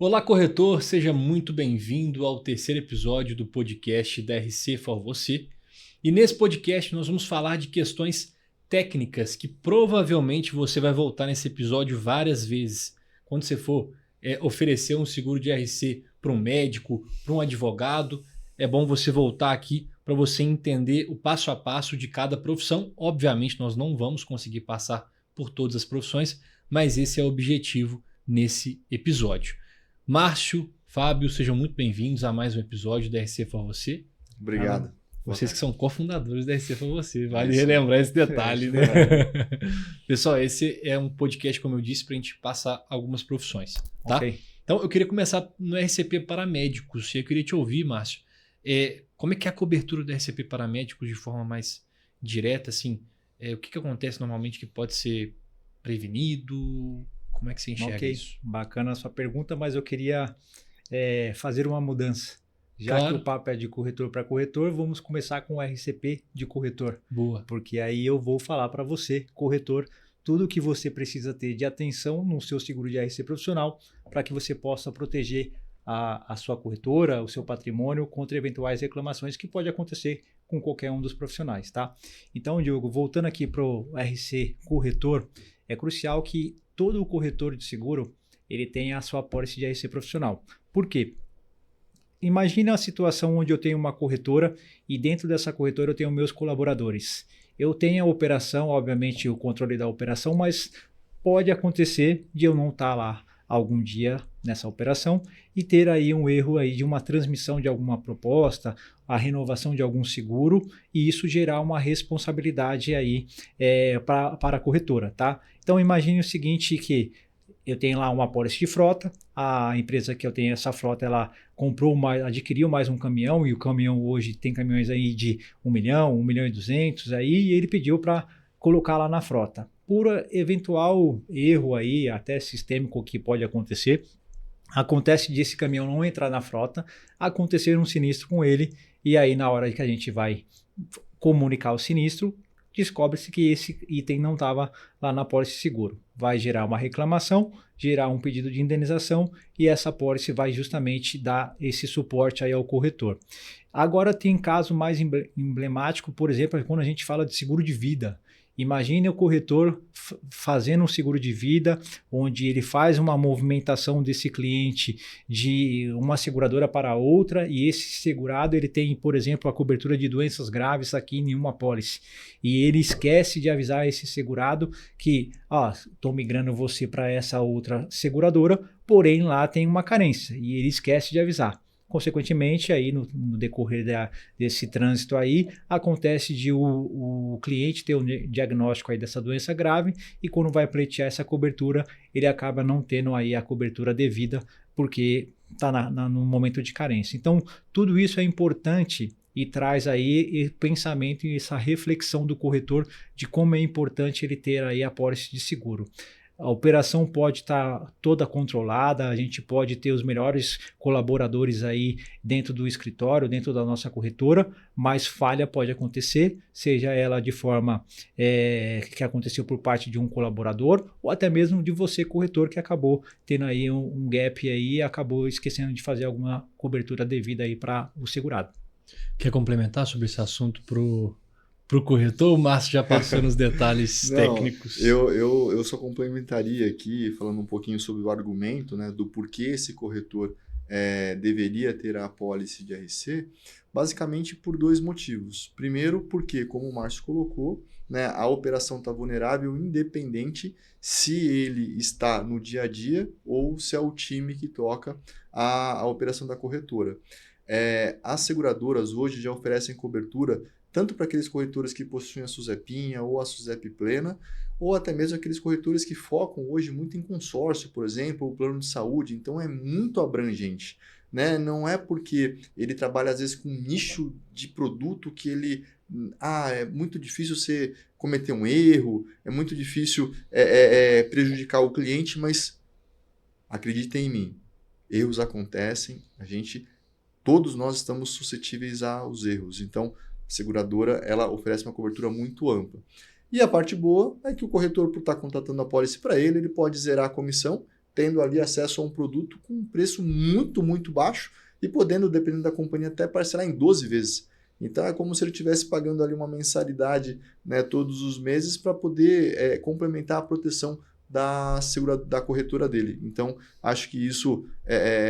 Olá, corretor, seja muito bem-vindo ao terceiro episódio do podcast da RC for Você. E nesse podcast nós vamos falar de questões técnicas que provavelmente você vai voltar nesse episódio várias vezes. Quando você for oferecer um seguro de RC para um médico, para um advogado, é bom você voltar aqui para você entender o passo a passo de cada profissão. Obviamente nós não vamos conseguir passar por todas as profissões, mas esse é o objetivo nesse episódio. Márcio, Fábio, sejam muito bem-vindos a mais um episódio da RC for Você. Obrigado. Vocês que são cofundadores da RC for Você, vale relembrar esse detalhe, né? Pessoal, esse é um podcast, como eu disse, para a gente passar algumas profissões, tá? Okay. Então, eu queria começar no RCP para médicos. Eu queria te ouvir, Márcio. Como é que é a cobertura do RCP para médicos de forma mais direta? Assim, o que acontece normalmente que pode ser prevenido? Como é que você enxerga isso? Bacana a sua pergunta, mas eu queria fazer uma mudança. Já que o papo é de corretor para corretor, vamos começar com o RCP de corretor. Boa. Porque aí eu vou falar para você, corretor, tudo que você precisa ter de atenção no seu seguro de RC profissional para que você possa proteger a sua corretora, o seu patrimônio contra eventuais reclamações que pode acontecer com qualquer um dos profissionais, tá? Então, Diogo, voltando aqui para o RC corretor, é crucial que todo corretor de seguro ele tenha a sua apólice de RC profissional. Por quê? Imagina a situação onde eu tenho uma corretora e dentro dessa corretora eu tenho meus colaboradores. Eu tenho a operação, obviamente o controle da operação, mas pode acontecer de eu não estar lá algum dia nessa operação e ter aí um erro aí de uma transmissão de alguma proposta, a renovação de algum seguro e isso gerar uma responsabilidade aí para a corretora, tá? Então imagine o seguinte que eu tenho lá uma apólice de frota, a empresa que eu tenho essa frota, ela adquiriu mais um caminhão e o caminhão hoje tem caminhões aí de 1 milhão, 1 milhão e 200 aí e ele pediu para colocar lá na frota. Por eventual erro aí, até sistêmico que pode acontecer, acontece de esse caminhão não entrar na frota, acontecer um sinistro com ele e aí na hora que a gente vai comunicar o sinistro, descobre-se que esse item não estava lá na apólice seguro. Vai gerar uma reclamação, gerar um pedido de indenização e essa apólice vai justamente dar esse suporte aí ao corretor. Agora tem caso mais emblemático, por exemplo, quando a gente fala de seguro de vida. Imagine o corretor fazendo um seguro de vida, onde ele faz uma movimentação desse cliente de uma seguradora para outra e esse segurado ele tem, por exemplo, a cobertura de doenças graves aqui em uma apólice. E ele esquece de avisar esse segurado que, estou migrando você para essa outra seguradora, porém lá tem uma carência e ele esquece de avisar. Consequentemente, aí no decorrer desse trânsito aí, acontece de o cliente ter um diagnóstico aí dessa doença grave e quando vai pleitear essa cobertura, ele acaba não tendo aí a cobertura devida porque está no momento de carência. Então, tudo isso é importante e traz aí pensamento e essa reflexão do corretor de como é importante ele ter aí a apólice de seguro. A operação pode estar toda controlada, a gente pode ter os melhores colaboradores aí dentro do escritório, dentro da nossa corretora, mas falha pode acontecer, seja ela de forma que aconteceu por parte de um colaborador ou até mesmo de você, corretor, que acabou tendo aí um gap aí e acabou esquecendo de fazer alguma cobertura devida aí para o segurado. Quer complementar sobre esse assunto para o corretor, o Márcio já passou nos detalhes técnicos. Eu só complementaria aqui, falando um pouquinho sobre o argumento, né, do porquê esse corretor deveria ter a apólice de RC, basicamente por dois motivos. Primeiro, porque, como o Márcio colocou, né, a operação está vulnerável independente se ele está no dia a dia ou se é o time que toca a operação da corretora. As seguradoras hoje já oferecem cobertura tanto para aqueles corretores que possuem a SUSEPinha ou a SUSEP plena, ou até mesmo aqueles corretores que focam hoje muito em consórcio, por exemplo, o plano de saúde, então é muito abrangente. Né? Não é porque ele trabalha às vezes com um nicho de produto que ele... é muito difícil você cometer um erro, é muito difícil prejudicar o cliente, mas acreditem em mim, erros acontecem, todos nós estamos suscetíveis aos erros, então a seguradora ela oferece uma cobertura muito ampla. E a parte boa é que o corretor, por estar contratando a apólice para ele pode zerar a comissão, tendo ali acesso a um produto com um preço muito, muito baixo e podendo, dependendo da companhia, até parcelar em 12 vezes. Então é como se ele estivesse pagando ali uma mensalidade, né, todos os meses para poder complementar a proteção da corretora dele. Então acho que isso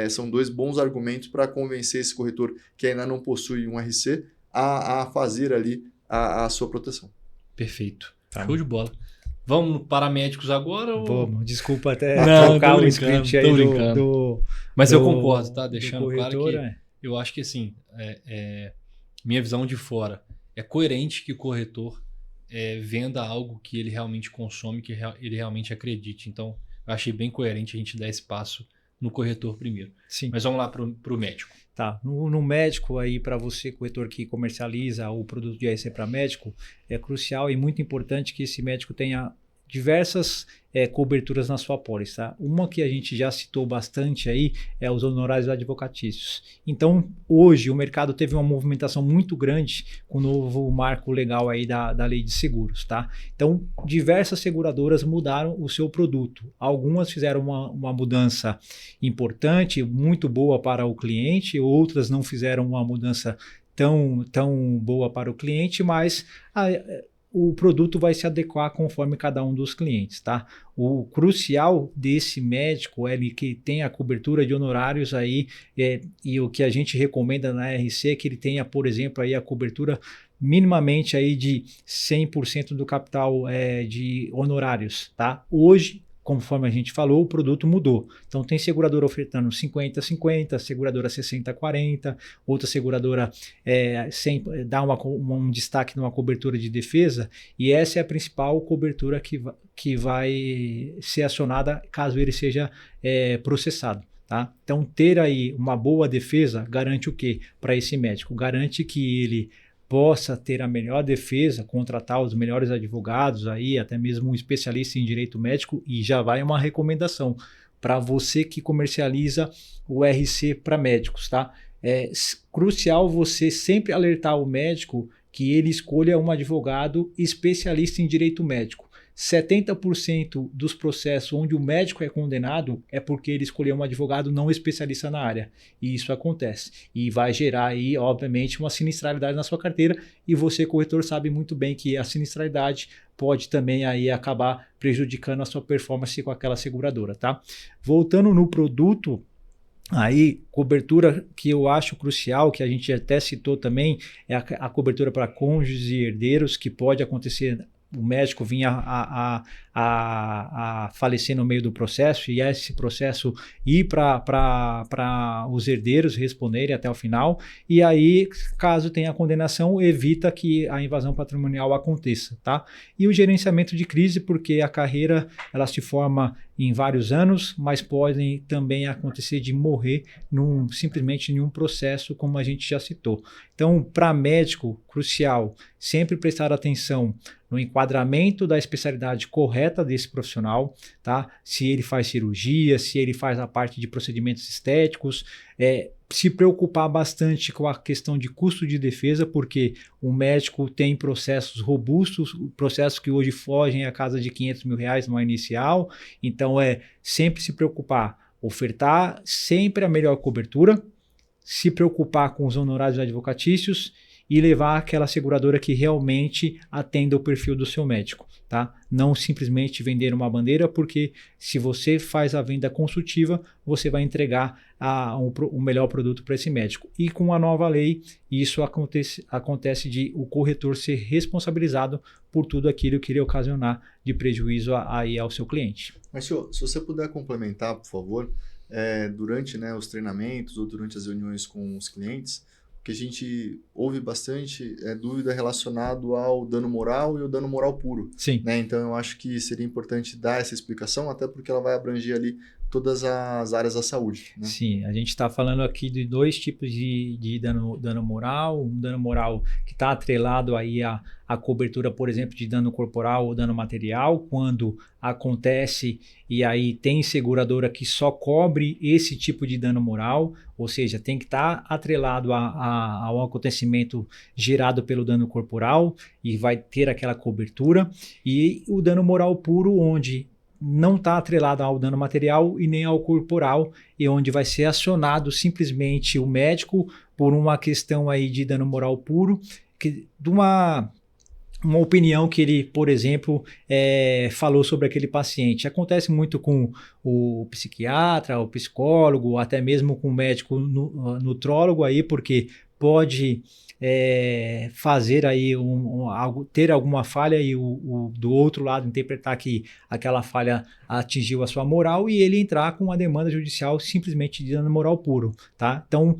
são 2 bons argumentos para convencer esse corretor que ainda não possui um RC a fazer ali a sua proteção. Perfeito. Tá. Show de bola. Vamos para médicos agora? Ou... Vamos, desculpa até Não, trocar tô o script aí brincando. Mas eu concordo, tá? Deixando corretor, claro que eu acho que assim, minha visão de fora, é coerente que o corretor venda algo que ele realmente consome, que ele realmente acredite. Então, eu achei bem coerente a gente dar esse passo no corretor primeiro. Sim. Mas vamos lá para o médico. Tá, no médico aí, para você, corretor que comercializa o produto de RC para médico, é crucial e muito importante que esse médico tenha diversas coberturas na sua apólice, tá? Uma que a gente já citou bastante aí é os honorários advocatícios. Então, hoje o mercado teve uma movimentação muito grande com o novo marco legal aí da lei de seguros, tá? Então, diversas seguradoras mudaram o seu produto. Algumas fizeram uma mudança importante, muito boa para o cliente, outras não fizeram uma mudança tão boa para o cliente, mas o produto vai se adequar conforme cada um dos clientes, tá? O crucial desse médico é ele que tenha a cobertura de honorários aí, e o que a gente recomenda na RC é que ele tenha, por exemplo, aí a cobertura minimamente aí de 100% do capital de honorários, tá? Hoje, conforme a gente falou, o produto mudou. Então, tem seguradora ofertando 50-50, seguradora 60-40, outra seguradora dá um destaque numa cobertura de defesa, e essa é a principal cobertura que vai ser acionada caso ele seja processado. Tá? Então, ter aí uma boa defesa garante o quê para esse médico? Garante que ele possa ter a melhor defesa, contratar os melhores advogados aí, até mesmo um especialista em direito médico, e já vai uma recomendação para você que comercializa o RC para médicos, tá? É crucial você sempre alertar o médico que ele escolha um advogado especialista em direito médico. 70% dos processos onde o médico é condenado é porque ele escolheu um advogado não especialista na área. E isso acontece. E vai gerar aí, obviamente, uma sinistralidade na sua carteira. E você, corretor, sabe muito bem que a sinistralidade pode também aí acabar prejudicando a sua performance com aquela seguradora, tá? Voltando no produto, aí, cobertura que eu acho crucial, que a gente até citou também, é a cobertura para cônjuges e herdeiros, que pode acontecer o médico vinha a falecer no meio do processo e esse processo ir para os herdeiros responderem até o final, e aí, caso tenha condenação, evita que a invasão patrimonial aconteça, tá? E o gerenciamento de crise, porque a carreira ela se forma em vários anos, mas podem também acontecer de morrer simplesmente em um processo, como a gente já citou. Então, para médico, crucial, sempre prestar atenção no enquadramento da especialidade correta desse profissional, tá? Se ele faz cirurgia, se ele faz a parte de procedimentos estéticos, se preocupar bastante com a questão de custo de defesa, porque o médico tem processos robustos, processos que hoje fogem a casa de R$500 mil no inicial, então sempre se preocupar, ofertar sempre a melhor cobertura, se preocupar com os honorários advocatícios e levar aquela seguradora que realmente atenda o perfil do seu médico, tá? Não simplesmente vender uma bandeira, porque se você faz a venda consultiva, você vai entregar o melhor produto para esse médico. E com a nova lei, isso acontece de o corretor ser responsabilizado por tudo aquilo que ele ocasionar de prejuízo aí ao seu cliente. Mas, senhor, se você puder complementar, por favor, durante os treinamentos ou durante as reuniões com os clientes, que a gente ouve bastante dúvida relacionado ao dano moral e o dano moral puro. Sim. Né? Então, eu acho que seria importante dar essa explicação, até porque ela vai abranger ali todas as áreas da saúde. Né? Sim, a gente está falando aqui de 2 tipos de dano moral. Um dano moral que está atrelado aí a cobertura, por exemplo, de dano corporal ou dano material, quando acontece e aí tem seguradora que só cobre esse tipo de dano moral, ou seja, tem que estar atrelado ao acontecimento gerado pelo dano corporal e vai ter aquela cobertura. E o dano moral puro, onde não está atrelada ao dano material e nem ao corporal, e onde vai ser acionado simplesmente o médico por uma questão aí de dano moral puro, de uma opinião que ele, por exemplo, falou sobre aquele paciente. Acontece muito com o psiquiatra, o psicólogo, até mesmo com o médico nutrólogo aí, porque pode fazer aí ter alguma falha e do outro lado interpretar que aquela falha atingiu a sua moral e ele entrar com uma demanda judicial simplesmente de dano moral puro, tá? Então,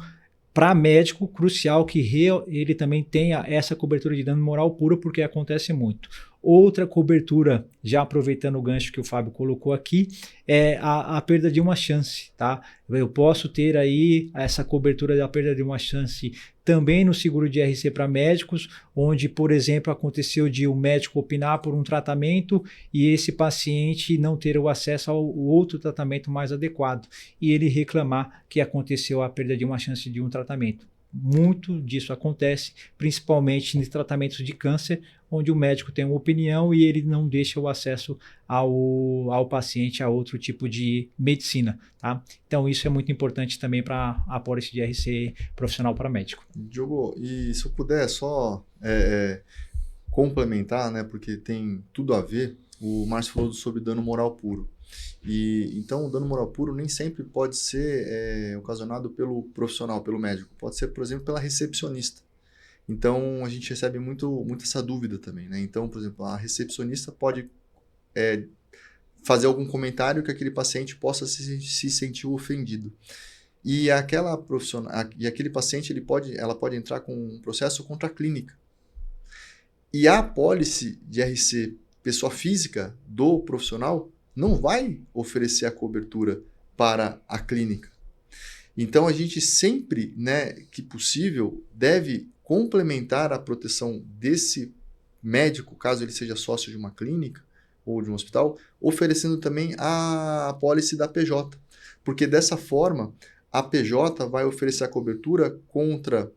para médico, crucial que ele também tenha essa cobertura de dano moral puro, porque acontece muito. Outra cobertura, já aproveitando o gancho que o Fábio colocou aqui, é a perda de uma chance, tá? Eu posso ter aí essa cobertura da perda de uma chance também no seguro de RC para médicos, onde, por exemplo, aconteceu de o médico opinar por um tratamento e esse paciente não ter o acesso ao outro tratamento mais adequado e ele reclamar que aconteceu a perda de uma chance de um tratamento. Muito disso acontece, principalmente nos tratamentos de câncer, onde o médico tem uma opinião e ele não deixa o acesso ao paciente a outro tipo de medicina, tá? Então isso é muito importante também para a apólice de RC profissional para médico. Diogo, e se eu puder só complementar, né, porque tem tudo a ver, o Márcio falou sobre dano moral puro. Então, o dano moral puro nem sempre pode ser ocasionado pelo profissional, pelo médico. Pode ser, por exemplo, pela recepcionista. Então, a gente recebe muito essa dúvida também, né? Então, por exemplo, a recepcionista pode fazer algum comentário que aquele paciente possa se sentir ofendido. E aquele paciente ela pode entrar com um processo contra a clínica. E a apólice de RC pessoa física do profissional não vai oferecer a cobertura para a clínica. Então, a gente sempre, né, que possível, deve complementar a proteção desse médico, caso ele seja sócio de uma clínica ou de um hospital, oferecendo também a apólice da PJ. Porque dessa forma, a PJ vai oferecer a cobertura contra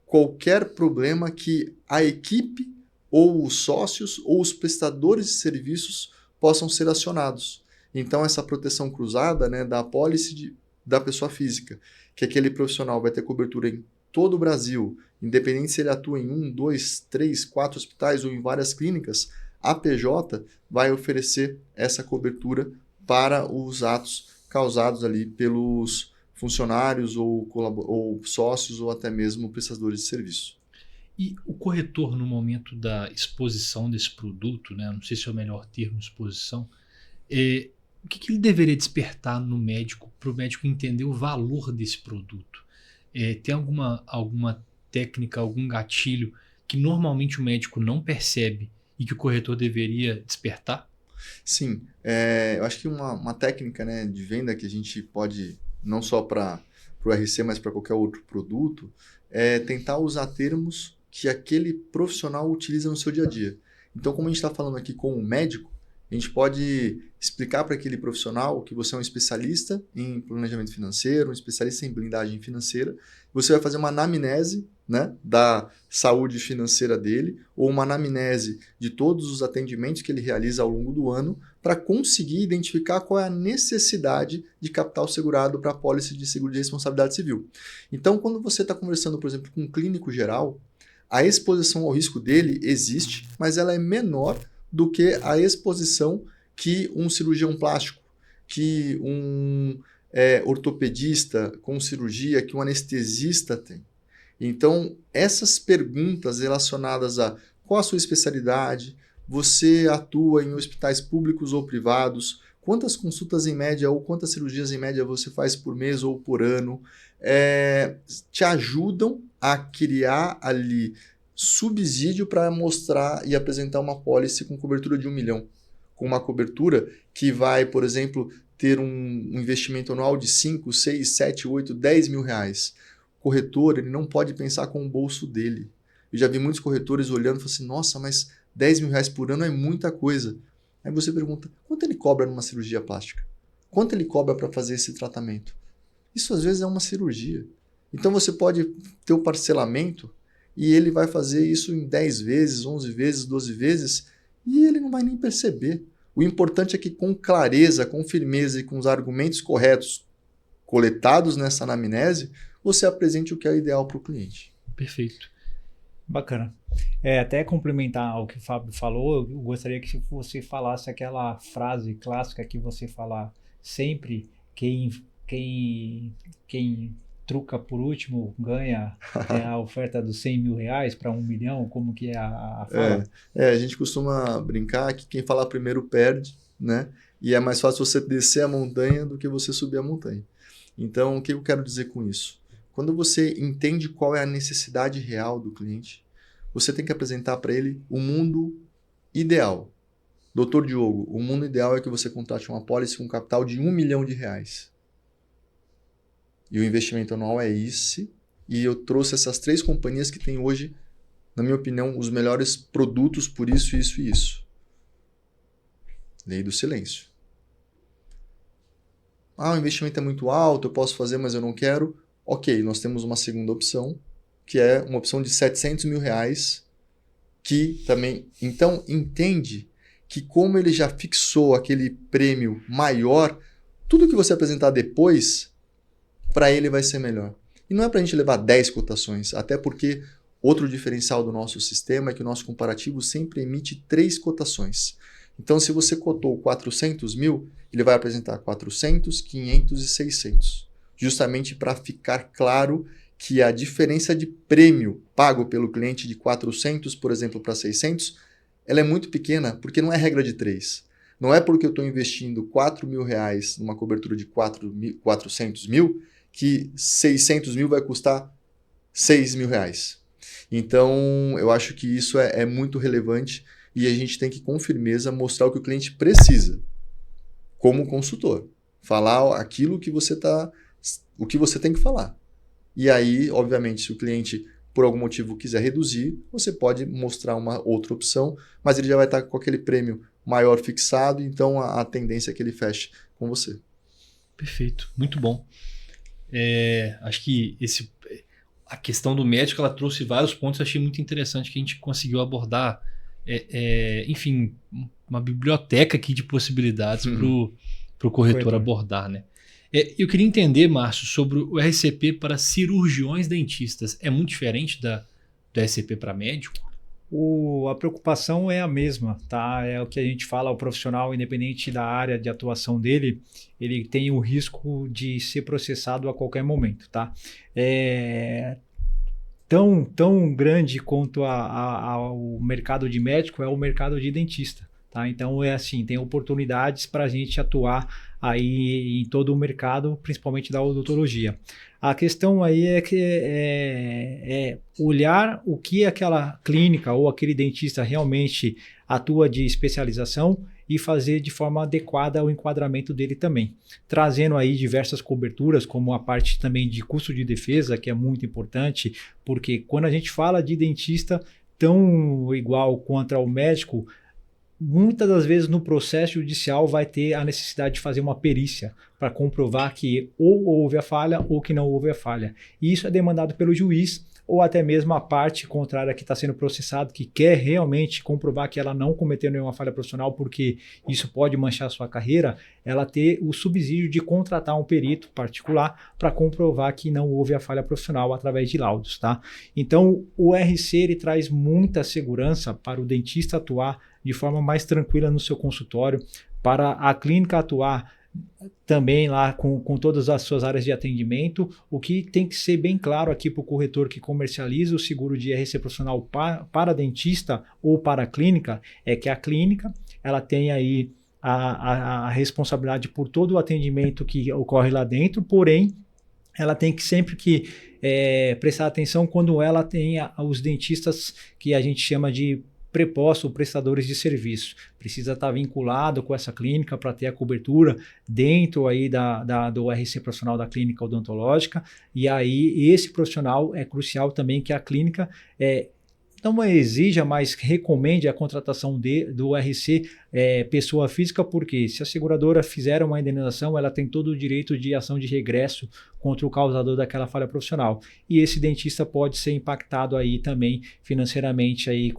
qualquer problema que a equipe ou os sócios ou os prestadores de serviços possam ser acionados. Então, essa proteção cruzada, né, da apólice da pessoa física, que aquele profissional vai ter cobertura em todo o Brasil, independente se ele atua em 1, 2, 3, 4 hospitais ou em várias clínicas, a PJ vai oferecer essa cobertura para os atos causados ali pelos funcionários ou sócios ou até mesmo prestadores de serviço. E o corretor, no momento da exposição desse produto, né, não sei se é o melhor termo, exposição, o que ele deveria despertar no médico para o médico entender o valor desse produto? Tem alguma técnica, algum gatilho que normalmente o médico não percebe e que o corretor deveria despertar? Sim, eu acho que uma técnica, né, de venda que a gente pode, não só para o RC, mas para qualquer outro produto, é tentar usar termos que aquele profissional utiliza no seu dia a dia. Então, como a gente está falando aqui com o médico, a gente pode explicar para aquele profissional que você é um especialista em planejamento financeiro, um especialista em blindagem financeira. Você vai fazer uma anamnese, né, da saúde financeira dele, ou uma anamnese de todos os atendimentos que ele realiza ao longo do ano, para conseguir identificar qual é a necessidade de capital segurado para a apólice de seguro de responsabilidade civil. Então, quando você está conversando, por exemplo, com um clínico geral, a exposição ao risco dele existe, mas ela é menor do que a exposição que um cirurgião plástico, que um ortopedista com cirurgia, que um anestesista tem. Então, essas perguntas relacionadas a qual a sua especialidade, você atua em hospitais públicos ou privados, quantas consultas em média ou quantas cirurgias em média você faz por mês ou por ano, te ajudam a criar ali subsídio para mostrar e apresentar uma apólice com cobertura de 1 milhão. Com uma cobertura que vai, por exemplo, ter um investimento anual de 5, 6, 7, 8, 10 mil reais. O corretor, ele não pode pensar com o bolso dele. Eu já vi muitos corretores olhando e falando assim, nossa, mas 10 mil reais por ano é muita coisa. Aí você pergunta, quanto ele cobra numa cirurgia plástica? Quanto ele cobra para fazer esse tratamento? Isso às vezes é uma cirurgia. Então você pode ter o parcelamento e ele vai fazer isso em 10 vezes, 11 vezes, 12 vezes e ele não vai nem perceber. O importante é que com clareza, com firmeza e com os argumentos corretos coletados nessa anamnese, você apresente o que é ideal para o cliente. Perfeito. Bacana. Até complementar o que o Fábio falou, eu gostaria que você falasse aquela frase clássica que você fala sempre, quem truca por último ganha a oferta dos 100 mil reais para 1 milhão, como que é a fala? A gente costuma brincar que quem falar primeiro perde, né? E é mais fácil você descer a montanha do que você subir a montanha. Então, o que eu quero dizer com isso? Quando você entende qual é a necessidade real do cliente, você tem que apresentar para ele o mundo ideal. Doutor Diogo, o mundo ideal é que você contrate uma apólice com capital de 1 milhão de reais. E o investimento anual é esse. E eu trouxe essas 3 companhias que têm hoje, na minha opinião, os melhores produtos por isso, isso e isso. Lei do silêncio. O investimento é muito alto, eu posso fazer, mas eu não quero. Ok, nós temos uma segunda opção, que é uma opção de 700 mil reais, que também... Então, entende que como ele já fixou aquele prêmio maior, tudo que você apresentar depois, para ele vai ser melhor. E não é para a gente levar 10 cotações, até porque outro diferencial do nosso sistema é que o nosso comparativo sempre emite 3 cotações. Então, se você cotou 400 mil, ele vai apresentar 400, 500 e 600. Justamente para ficar claro que a diferença de prêmio pago pelo cliente de 400, por exemplo, para 600, ela é muito pequena, porque não é regra de 3. Não é porque eu estou investindo 4 mil reais numa cobertura de 400 mil, que 600 mil vai custar 6 mil reais. Então, eu acho que isso é muito relevante e a gente tem que, com firmeza, mostrar o que o cliente precisa, como consultor. Falar aquilo que você o que você tem que falar. E aí, obviamente, se o cliente, por algum motivo, quiser reduzir, você pode mostrar uma outra opção, mas ele já vai estar com aquele prêmio maior fixado, então a tendência é que ele feche com você. Perfeito, muito bom. Acho que a questão do médico, ela trouxe vários pontos, eu achei muito interessante que a gente conseguiu abordar, enfim, uma biblioteca aqui de possibilidades para o corretor abordar, né? Eu queria entender, Márcio, sobre o RCP para cirurgiões dentistas. É muito diferente do RCP para médico? A preocupação é a mesma, tá? É o que a gente fala, o profissional, independente da área de atuação dele, ele tem o risco de ser processado a qualquer momento, tá? Tão grande quanto ao mercado de médico é o mercado de dentista. Tá? Então é assim, tem oportunidades para a gente atuar aí em todo o mercado, principalmente da odontologia. A questão aí é que olhar o que aquela clínica ou aquele dentista realmente atua de especialização e fazer de forma adequada o enquadramento dele também, trazendo aí diversas coberturas, como a parte também de custo de defesa, que é muito importante, porque quando a gente fala de dentista tão igual quanto ao médico, muitas das vezes no processo judicial vai ter a necessidade de fazer uma perícia para comprovar que ou houve a falha ou que não houve a falha. E isso é demandado pelo juiz ou até mesmo a parte contrária que está sendo processada, que quer realmente comprovar que ela não cometeu nenhuma falha profissional, porque isso pode manchar a sua carreira, ela ter o subsídio de contratar um perito particular para comprovar que não houve a falha profissional através de laudos, tá? Então, o RC ele traz muita segurança para o dentista atuar de forma mais tranquila no seu consultório, para a clínica atuar também lá com todas as suas áreas de atendimento. O que tem que ser bem claro aqui para o corretor que comercializa o seguro de RC profissional para dentista ou para a clínica, é que a clínica ela tem aí a responsabilidade por todo o atendimento que ocorre lá dentro, porém ela tem que sempre que prestar atenção quando ela tem os dentistas que a gente chama de prepostos ou prestadores de serviço. Precisa estar vinculado com essa clínica para ter a cobertura dentro aí do RC profissional da clínica odontológica, e aí esse profissional é crucial também que a clínica não exija, mas recomende a contratação do RC pessoa física, porque se a seguradora fizer uma indenização, ela tem todo o direito de ação de regresso contra o causador daquela falha profissional. E esse dentista pode ser impactado aí também financeiramente, aí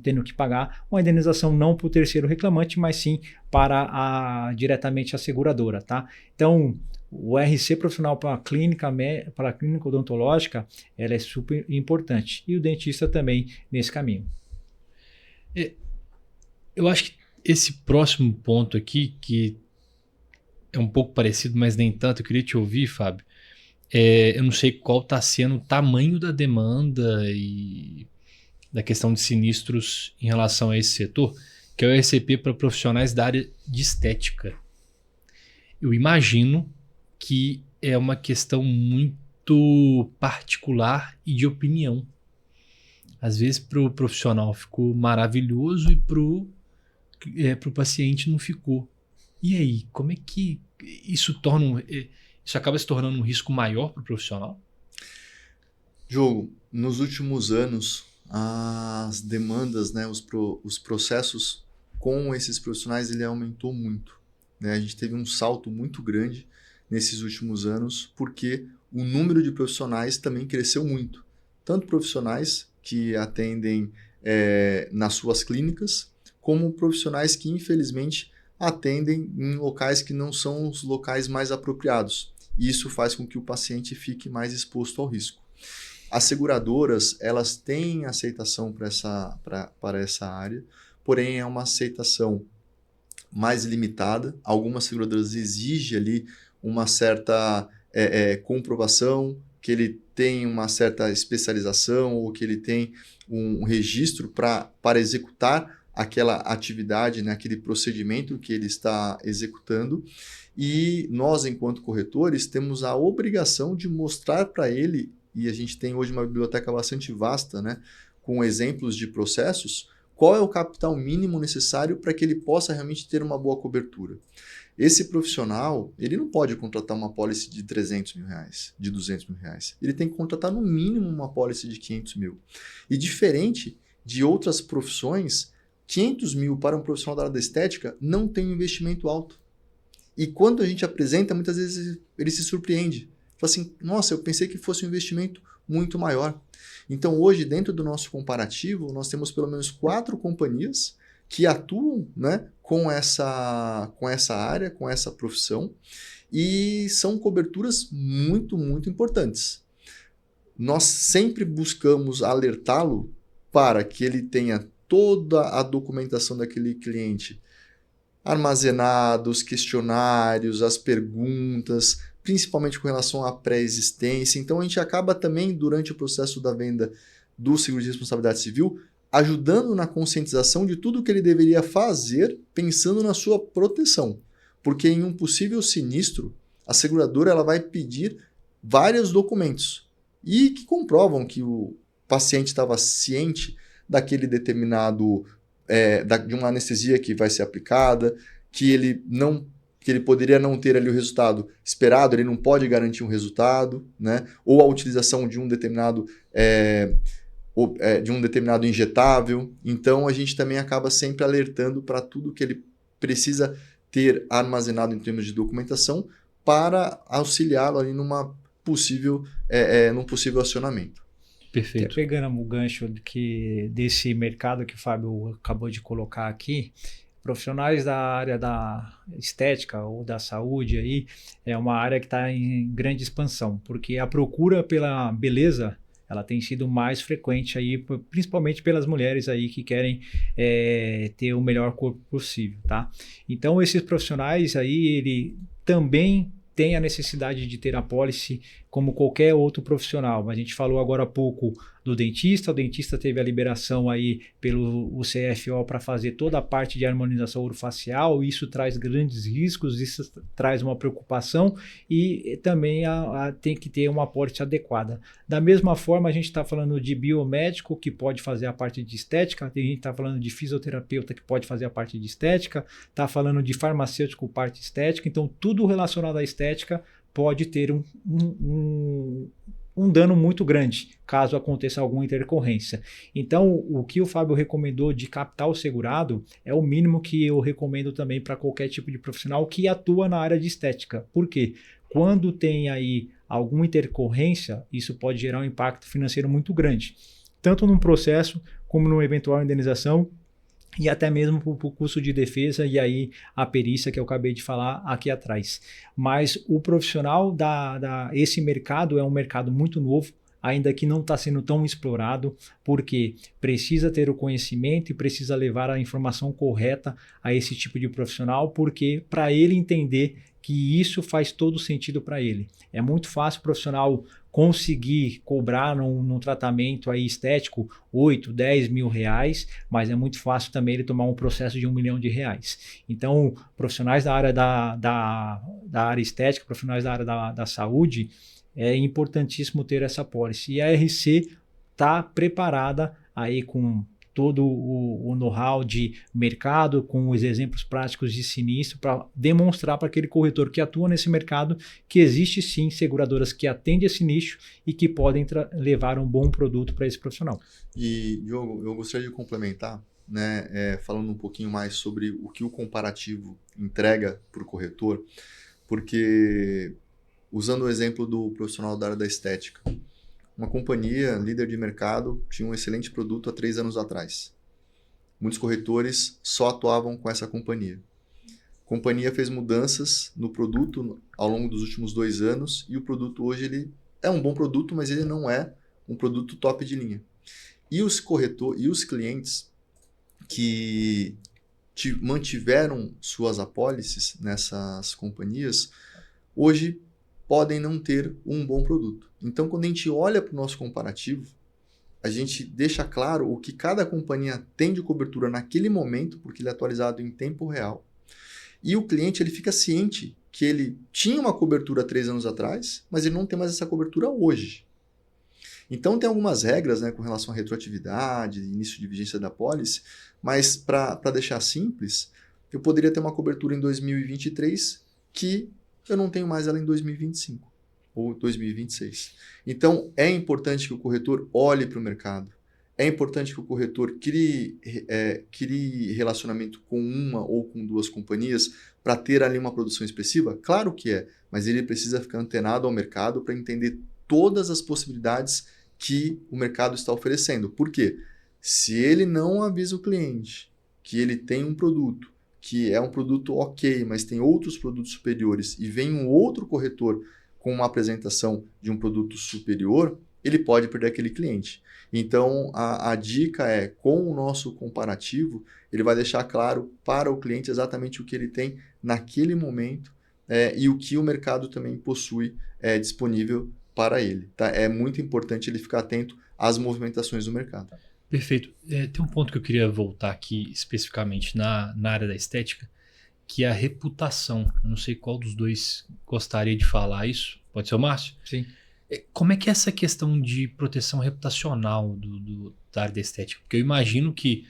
tendo que pagar uma indenização não para o terceiro reclamante, mas sim para diretamente a seguradora, tá? Então, o RC profissional para a clínica odontológica, ela é super importante. E o dentista também nesse caminho. Eu acho que esse próximo ponto aqui, que é um pouco parecido, mas nem tanto, eu queria te ouvir, Fábio. Eu não sei qual está sendo o tamanho da demanda e da questão de sinistros em relação a esse setor, que é o RCP para profissionais da área de estética. Eu imagino que é uma questão muito particular e de opinião. Às vezes para o profissional ficou maravilhoso e para o paciente não ficou. E aí, como é que isso acaba se tornando um risco maior para o profissional? Diogo, nos últimos anos, as demandas, né, os processos com esses profissionais, ele aumentou muito. Né? A gente teve um salto muito grande nesses últimos anos, porque o número de profissionais também cresceu muito. Tanto profissionais que atendem nas suas clínicas, como profissionais que, infelizmente, atendem em locais que não são os locais mais apropriados. E isso faz com que o paciente fique mais exposto ao risco. As seguradoras, elas têm aceitação para essa área, porém é uma aceitação mais limitada. Algumas seguradoras exigem ali uma certa comprovação, que ele tem uma certa especialização ou que ele tem um registro para executar aquela atividade, né, aquele procedimento que ele está executando. E nós, enquanto corretores, temos a obrigação de mostrar para ele, e a gente tem hoje uma biblioteca bastante vasta, né, com exemplos de processos, qual é o capital mínimo necessário para que ele possa realmente ter uma boa cobertura. Esse profissional, ele não pode contratar uma pólice de 300 mil reais, de 200 mil reais. Ele tem que contratar no mínimo uma pólice de 500 mil. E diferente de outras profissões, 500 mil para um profissional da área da estética não tem um investimento alto. E quando a gente apresenta, muitas vezes ele se surpreende. Fala assim, nossa, eu pensei que fosse um investimento muito maior. Então hoje, dentro do nosso comparativo, nós temos pelo menos 4 companhias que atuam, né, com essa área, com essa profissão, e são coberturas muito, muito importantes. Nós sempre buscamos alertá-lo para que ele tenha toda a documentação daquele cliente armazenada, os questionários, as perguntas, principalmente com relação à pré-existência. Então a gente acaba também, durante o processo da venda do seguro de responsabilidade civil, ajudando na conscientização de tudo que ele deveria fazer, pensando na sua proteção. Porque em um possível sinistro, a seguradora ela vai pedir vários documentos e que comprovam que o paciente estava ciente daquele determinado, de uma anestesia que vai ser aplicada, que ele poderia não ter ali o resultado esperado, ele não pode garantir um resultado, né? Ou a utilização de um determinado injetável. Então, a gente também acaba sempre alertando para tudo que ele precisa ter armazenado em termos de documentação para auxiliá-lo ali num possível acionamento. Perfeito. Até pegando o gancho desse mercado que o Fábio acabou de colocar aqui, profissionais da área da estética ou da saúde aí, é uma área que está em grande expansão, porque a procura pela beleza ela tem sido mais frequente aí, principalmente pelas mulheres aí que querem ter o melhor corpo possível, tá? Então esses profissionais aí, ele também tem a necessidade de ter a pólice como qualquer outro profissional. A gente falou agora há pouco do dentista, o dentista teve a liberação aí pelo CFO para fazer toda a parte de harmonização orofacial, isso traz grandes riscos, isso traz uma preocupação e também tem que ter uma pólice adequada. Da mesma forma, a gente está falando de biomédico que pode fazer a parte de estética, a gente está falando de fisioterapeuta que pode fazer a parte de estética, está falando de farmacêutico parte estética, então tudo relacionado à estética pode ter um um dano muito grande, caso aconteça alguma intercorrência. Então, o que o Fábio recomendou de capital segurado é o mínimo que eu recomendo também para qualquer tipo de profissional que atua na área de estética. Por quê? Quando tem aí alguma intercorrência, isso pode gerar um impacto financeiro muito grande, tanto num processo como numa eventual indenização, e até mesmo para o custo de defesa e aí a perícia que eu acabei de falar aqui atrás. Mas o profissional esse mercado é um mercado muito novo, ainda que não está sendo tão explorado, porque precisa ter o conhecimento e precisa levar a informação correta a esse tipo de profissional, porque para ele entender que isso faz todo sentido para ele. É muito fácil o profissional conseguir cobrar num tratamento aí estético 8, 10 mil reais, mas é muito fácil também ele tomar um processo de R$1 milhão. Então, profissionais da área da área estética, profissionais da área da saúde, é importantíssimo ter essa pólice. E a RC está preparada aí com todo o know-how de mercado, com os exemplos práticos de sinistro, para demonstrar para aquele corretor que atua nesse mercado que existe sim seguradoras que atendem esse nicho e que podem levar um bom produto para esse profissional. E, Diogo, eu gostaria de complementar, né, falando um pouquinho mais sobre o que o comparativo entrega para o corretor, porque, usando o exemplo do profissional da área da estética, uma companhia líder de mercado tinha um excelente produto há 3 anos atrás. Muitos corretores só atuavam com essa companhia. A companhia fez mudanças no produto ao longo dos últimos 2 anos e o produto hoje ele é um bom produto, mas ele não é um produto top de linha. E os clientes que mantiveram suas apólices nessas companhias, hoje podem não ter um bom produto. Então, quando a gente olha para o nosso comparativo, a gente deixa claro o que cada companhia tem de cobertura naquele momento, porque ele é atualizado em tempo real. E o cliente ele fica ciente que ele tinha uma cobertura 3 anos atrás, mas ele não tem mais essa cobertura hoje. Então, tem algumas regras, né, com relação à retroatividade, início de vigência da pólice, mas para deixar simples, eu poderia ter uma cobertura em 2023 que eu não tenho mais ela em 2025 ou 2026. Então, é importante que o corretor olhe para o mercado. É importante que o corretor crie relacionamento com uma ou com 2 companhias para ter ali uma produção expressiva? Claro que é, mas ele precisa ficar antenado ao mercado para entender todas as possibilidades que o mercado está oferecendo. Por quê? Se ele não avisa o cliente que ele tem um produto, que é um produto ok, mas tem outros produtos superiores, e vem um outro corretor com uma apresentação de um produto superior, ele pode perder aquele cliente. Então, a dica é, com o nosso comparativo, ele vai deixar claro para o cliente exatamente o que ele tem naquele momento e o que o mercado também possui disponível para ele. Tá? É muito importante ele ficar atento às movimentações do mercado. Perfeito. Tem um ponto que eu queria voltar aqui especificamente na área da estética, que é a reputação. Eu não sei qual dos dois gostaria de falar isso. Pode ser o Márcio? Sim. Como é que é essa questão de proteção reputacional da área da estética? Porque eu imagino que...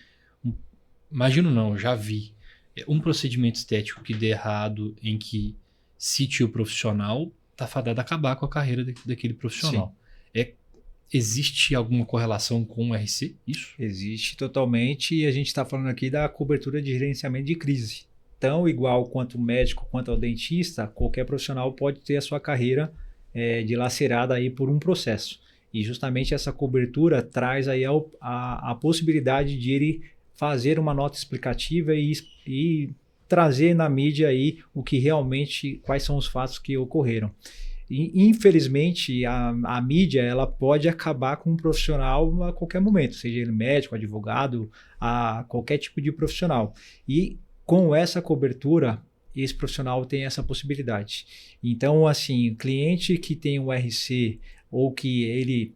Imagino não, já vi. Um procedimento estético que dê errado, em que cite o profissional, está fadado a acabar com a carreira daquele profissional. Existe alguma correlação com o RC? Isso? Existe totalmente, e a gente está falando aqui da cobertura de gerenciamento de crise. Tão igual quanto o médico, quanto ao dentista, qualquer profissional pode ter a sua carreira dilacerada aí por um processo. E justamente essa cobertura traz aí a possibilidade de ele fazer uma nota explicativa e trazer na mídia aí o que realmente, quais são os fatos que ocorreram. E, infelizmente, a mídia ela pode acabar com um profissional a qualquer momento, seja ele médico, advogado, a qualquer tipo de profissional. E com essa cobertura, esse profissional tem essa possibilidade. Então, assim, cliente que tem um RC ou que ele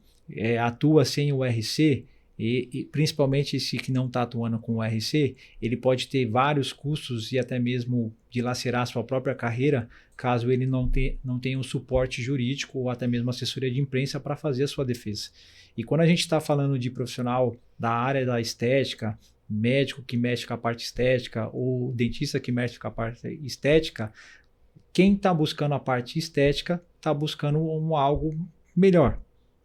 atua sem o RC, e principalmente esse que não está atuando com o RC, ele pode ter vários custos e até mesmo dilacerar sua própria carreira, caso ele não tenha um suporte jurídico ou até mesmo assessoria de imprensa para fazer a sua defesa. E quando a gente está falando de profissional da área da estética, médico que mexe com a parte estética ou dentista que mexe com a parte estética, quem está buscando a parte estética está buscando algo melhor.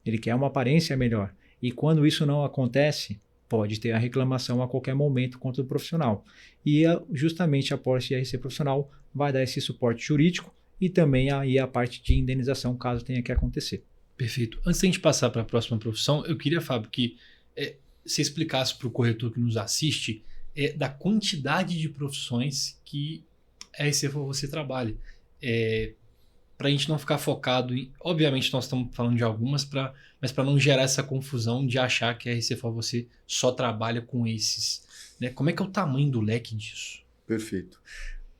ele quer uma aparência melhor. E quando isso não acontece, pode ter a reclamação a qualquer momento contra o profissional. E justamente a Policy RC Profissional vai dar esse suporte jurídico e também aí a parte de indenização, caso tenha que acontecer. Perfeito. Antes de a gente passar para a próxima profissão, eu queria, Fábio, que você explicasse para o corretor que nos assiste da quantidade de profissões que a RC For Você trabalha. Para a gente não ficar focado em... Obviamente, nós estamos falando de algumas, mas para não gerar essa confusão de achar que a RC For Você só trabalha com esses. Né? Como é que é o tamanho do leque disso? Perfeito.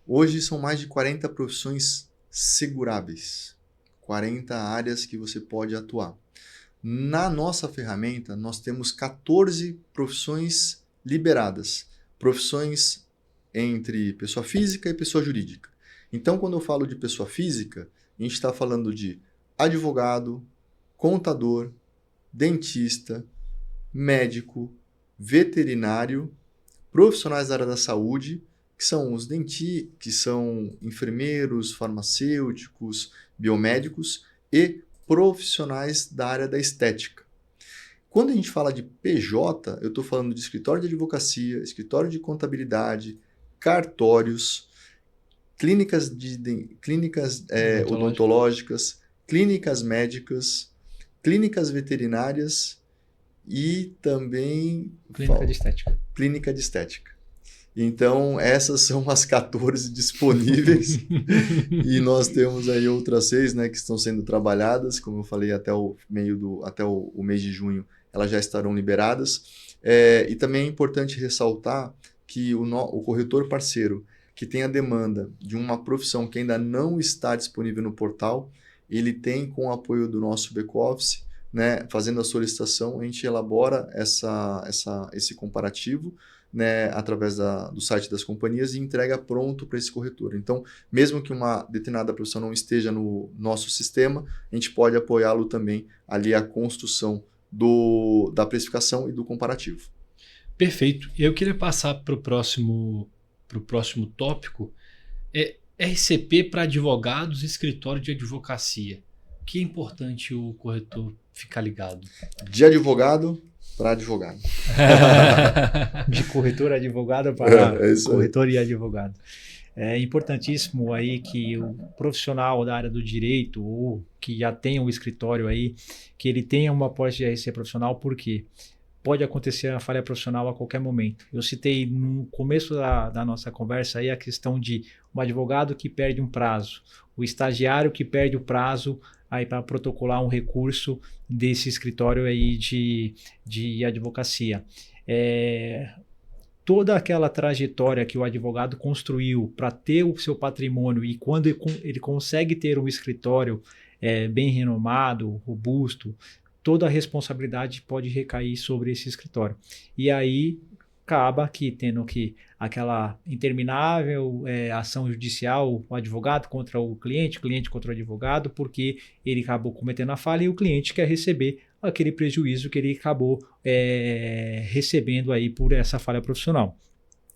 Hoje são mais de 40 profissões seguráveis. 40 áreas que você pode atuar. Na nossa ferramenta, nós temos 14 profissões liberadas. Profissões entre pessoa física e pessoa jurídica. Então, quando eu falo de pessoa física, a gente está falando de advogado, contador, dentista, médico, veterinário, profissionais da área da saúde, que são os que são enfermeiros, farmacêuticos, biomédicos e profissionais da área da estética. Quando a gente fala de PJ, eu estou falando de escritório de advocacia, escritório de contabilidade, cartórios, clínicas odontológicas, clínicas médicas, clínicas veterinárias e também... Clínica de estética. Então, essas são as 14 disponíveis e nós temos aí outras 6, né, que estão sendo trabalhadas, como eu falei, até o mês de junho elas já estarão liberadas. E também é importante ressaltar que o corretor parceiro que tem a demanda de uma profissão que ainda não está disponível no portal, ele tem, com o apoio do nosso back-office, né, fazendo a solicitação, a gente elabora esse comparativo, né, através do site das companhias e entrega pronto para esse corretor. Então, mesmo que uma determinada profissão não esteja no nosso sistema, a gente pode apoiá-lo também ali a construção da precificação e do comparativo. Perfeito. Eu queria passar para o próximo tópico. RCP para advogados e escritório de advocacia. O que é importante o corretor ficar ligado? De advogado para advogado. De corretor a advogado para corretor e advogado. É importantíssimo aí que o profissional da área do direito ou que já tenha um escritório aí, que ele tenha uma apólice de RC profissional, porque pode acontecer a falha profissional a qualquer momento. Eu citei no começo da nossa conversa aí a questão de um advogado que perde um prazo, o estagiário que perde o prazo aí para protocolar um recurso desse escritório aí de advocacia. Toda aquela trajetória que o advogado construiu para ter o seu patrimônio e quando ele consegue ter um escritório bem renomado, robusto, toda a responsabilidade pode recair sobre esse escritório. E aí acaba tendo aquela interminável ação judicial, o advogado contra o cliente contra o advogado, porque ele acabou cometendo a falha e o cliente quer receber aquele prejuízo que ele acabou recebendo aí por essa falha profissional.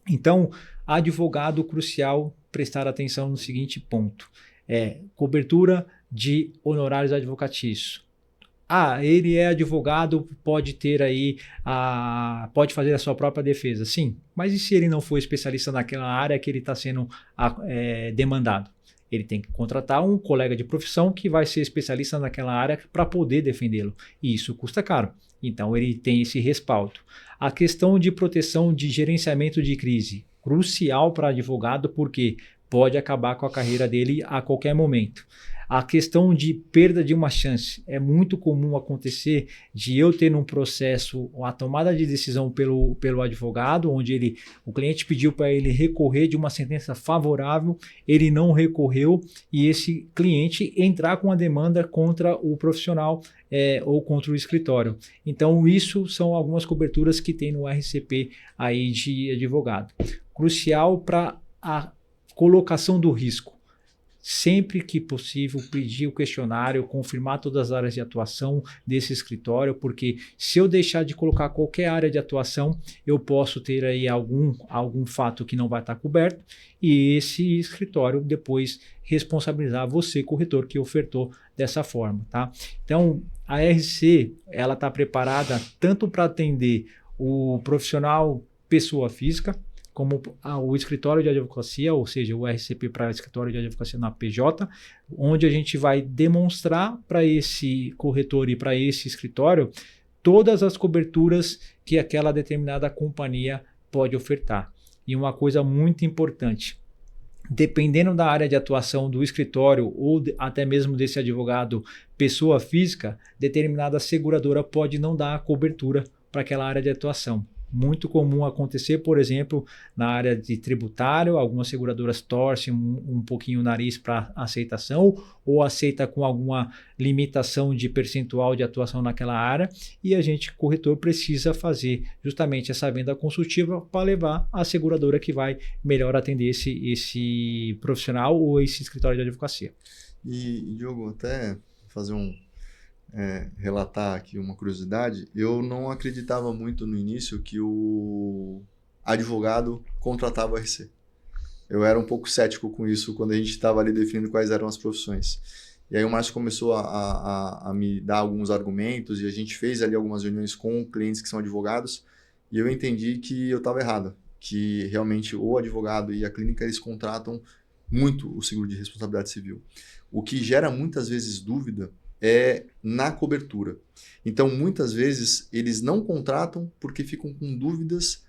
Então, advogado, crucial prestar atenção no seguinte ponto: cobertura de honorários advocatícios. Ele é advogado, pode ter aí, pode fazer a sua própria defesa. Sim, mas e se ele não for especialista naquela área que ele está sendo demandado? Ele tem que contratar um colega de profissão que vai ser especialista naquela área para poder defendê-lo. E isso custa caro. Então, ele tem esse respaldo. A questão de proteção de gerenciamento de crise, crucial para advogado, porque pode acabar com a carreira dele a qualquer momento. A questão de perda de uma chance. É muito comum acontecer de eu ter num processo a tomada de decisão pelo advogado, onde o cliente pediu para ele recorrer de uma sentença favorável, ele não recorreu e esse cliente entrar com a demanda contra o profissional ou contra o escritório. Então, isso são algumas coberturas que tem no RCP aí de advogado. Crucial para a colocação do risco. sempre que possível, pedir o questionário, confirmar todas as áreas de atuação desse escritório, porque se eu deixar de colocar qualquer área de atuação, eu posso ter aí algum fato que não vai estar coberto e esse escritório depois responsabilizar você, corretor, que ofertou dessa forma, tá? Então, a RC, ela está preparada tanto para atender o profissional pessoa física, como o escritório de advocacia, ou seja, o RCP para escritório de advocacia na PJ, onde a gente vai demonstrar para esse corretor e para esse escritório todas as coberturas que aquela determinada companhia pode ofertar. E uma coisa muito importante, dependendo da área de atuação do escritório ou até mesmo desse advogado pessoa física, determinada seguradora pode não dar a cobertura para aquela área de atuação. Muito comum acontecer, por exemplo, na área de tributário, algumas seguradoras torcem um pouquinho o nariz para aceitação ou aceita com alguma limitação de percentual de atuação naquela área e a gente, corretor, precisa fazer justamente essa venda consultiva para levar a seguradora que vai melhor atender esse profissional ou esse escritório de advocacia. E Diogo, até fazer relatar aqui uma curiosidade, eu não acreditava muito no início que o advogado contratava o RC. Eu era um pouco cético com isso quando a gente estava ali definindo quais eram as profissões. E aí o Márcio começou a me dar alguns argumentos e a gente fez ali algumas reuniões com clientes que são advogados e eu entendi que eu estava errado, que realmente o advogado e a clínica eles contratam muito o seguro de responsabilidade civil. O que gera muitas vezes dúvida é na cobertura. Então, muitas vezes, eles não contratam porque ficam com dúvidas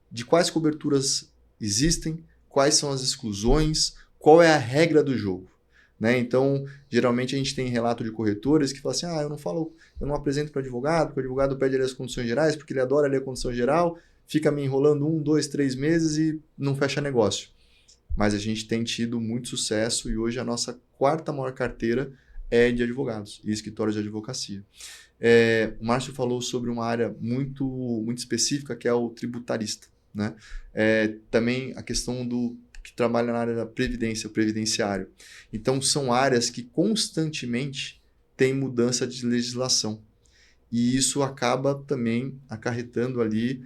de quais coberturas existem, quais são as exclusões, qual é a regra do jogo. Né? Então, geralmente a gente tem relato de corretores que falam assim, eu não apresento para o advogado, porque o advogado pede ali as condições gerais, porque ele adora ler a condição geral, fica me enrolando 1, 2, 3 meses e não fecha negócio. Mas a gente tem tido muito sucesso e hoje a nossa 4ª maior carteira é de advogados e escritórios de advocacia. O Márcio falou sobre uma área muito, muito específica, que é o tributarista. Né? Também a questão do que trabalha na área da previdência, o previdenciário. Então, são áreas que constantemente têm mudança de legislação. E isso acaba também acarretando ali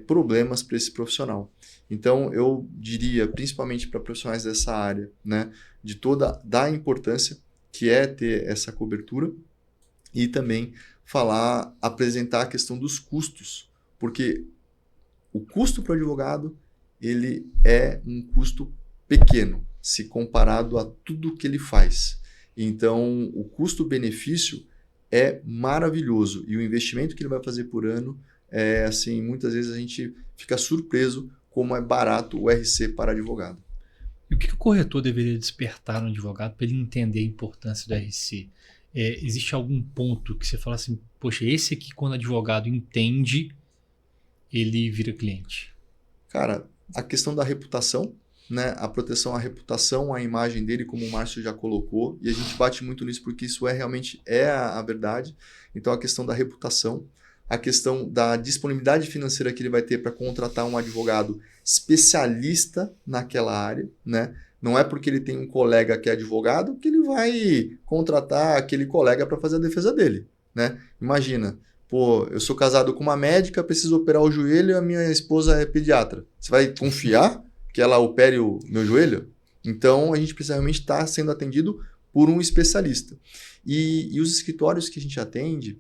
problemas para esse profissional. Então, eu diria, principalmente para profissionais dessa área, né, da importância que é ter essa cobertura e também apresentar a questão dos custos, porque o custo para o advogado ele é um custo pequeno se comparado a tudo que ele faz. Então, o custo-benefício é maravilhoso e o investimento que ele vai fazer por ano assim, muitas vezes a gente fica surpreso como é barato o RC para advogado. E o que o corretor deveria despertar no advogado para ele entender a importância do RC? Existe algum ponto que você fala assim, poxa, esse aqui quando o advogado entende, ele vira cliente? Cara, a questão da reputação, né? A proteção à reputação, à imagem dele, como o Márcio já colocou, e a gente bate muito nisso porque isso realmente a verdade. Então, a questão da reputação, a questão da disponibilidade financeira que ele vai ter para contratar um advogado especialista naquela área, né? Não é porque ele tem um colega que é advogado que ele vai contratar aquele colega para fazer a defesa dele, né? Imagina, eu sou casado com uma médica, preciso operar o joelho e a minha esposa é pediatra. Você vai confiar que ela opere o meu joelho? Então, a gente precisa realmente estar sendo atendido por um especialista. E os escritórios que a gente atende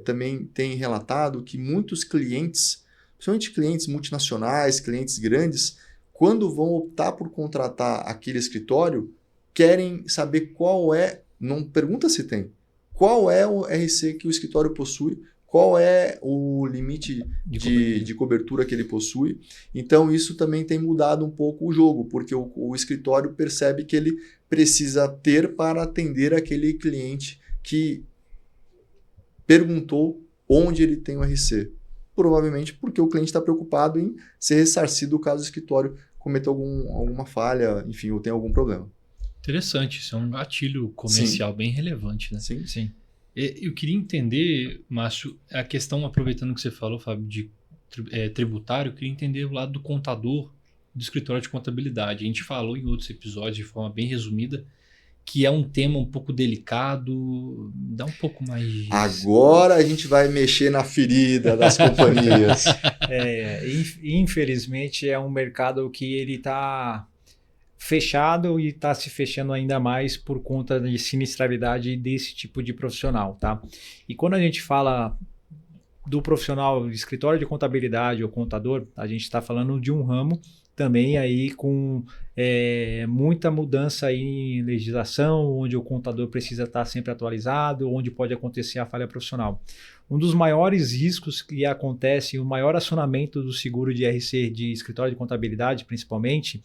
também têm relatado que muitos clientes, principalmente clientes multinacionais, clientes grandes, quando vão optar por contratar aquele escritório, querem saber não pergunta se tem, qual é o RC que o escritório possui, qual é o limite de cobertura que ele possui. Então, isso também tem mudado um pouco o jogo, porque o escritório percebe que ele precisa ter para atender aquele cliente que perguntou onde ele tem o RC. Provavelmente porque o cliente está preocupado em ser ressarcido caso o escritório cometa alguma falha, enfim, ou tenha algum problema. Interessante, isso é um gatilho comercial bem relevante, né? Sim, sim. Eu queria entender, Márcio, a questão, aproveitando que você falou, Fábio, de tributário, eu queria entender o lado do contador do escritório de contabilidade. A gente falou em outros episódios de forma bem resumida que é um tema um pouco delicado. Dá um pouco mais... Agora a gente vai mexer na ferida das companhias. Infelizmente é um mercado que ele está fechado e está se fechando ainda mais por conta de sinistralidade desse tipo de profissional, tá? E quando a gente fala do profissional de escritório de contabilidade ou contador, a gente está falando de um ramo também aí com muita mudança aí em legislação, onde o contador precisa estar sempre atualizado, onde pode acontecer a falha profissional. Um dos maiores riscos que acontece, o maior acionamento do seguro de IRC de escritório de contabilidade, principalmente,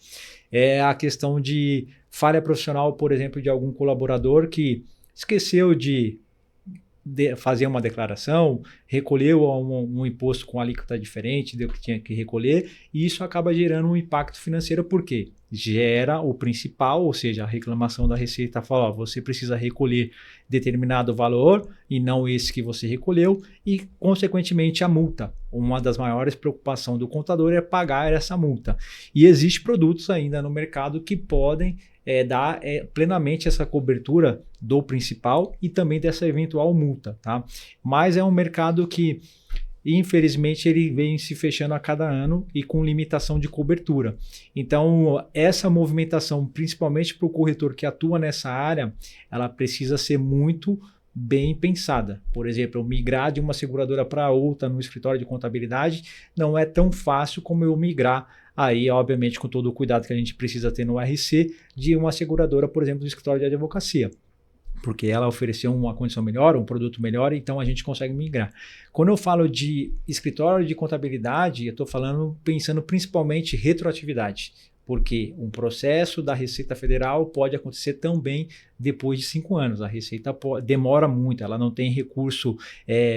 é a questão de falha profissional, por exemplo, de algum colaborador que esqueceu de fazer uma declaração, recolheu um imposto com alíquota diferente do que tinha que recolher, e isso acaba gerando um impacto financeiro, porque gera o principal, ou seja, a reclamação da Receita fala, você precisa recolher determinado valor e não esse que você recolheu, e consequentemente a multa. Uma das maiores preocupações do contador é pagar essa multa. E existem produtos ainda no mercado que podem dar plenamente essa cobertura do principal e também dessa eventual multa, tá? Mas é um mercado que, infelizmente, ele vem se fechando a cada ano e com limitação de cobertura. Então, essa movimentação, principalmente para o corretor que atua nessa área, ela precisa ser muito bem pensada. Por exemplo, migrar de uma seguradora para outra no escritório de contabilidade não é tão fácil como eu migrar aí, obviamente, com todo o cuidado que a gente precisa ter no RC, de uma seguradora, por exemplo, do escritório de advocacia, porque ela ofereceu uma condição melhor, um produto melhor, então a gente consegue migrar. Quando eu falo de escritório de contabilidade, eu estou pensando principalmente retroatividade, porque um processo da Receita Federal pode acontecer também depois de 5 anos. A Receita demora muito, ela não tem recurso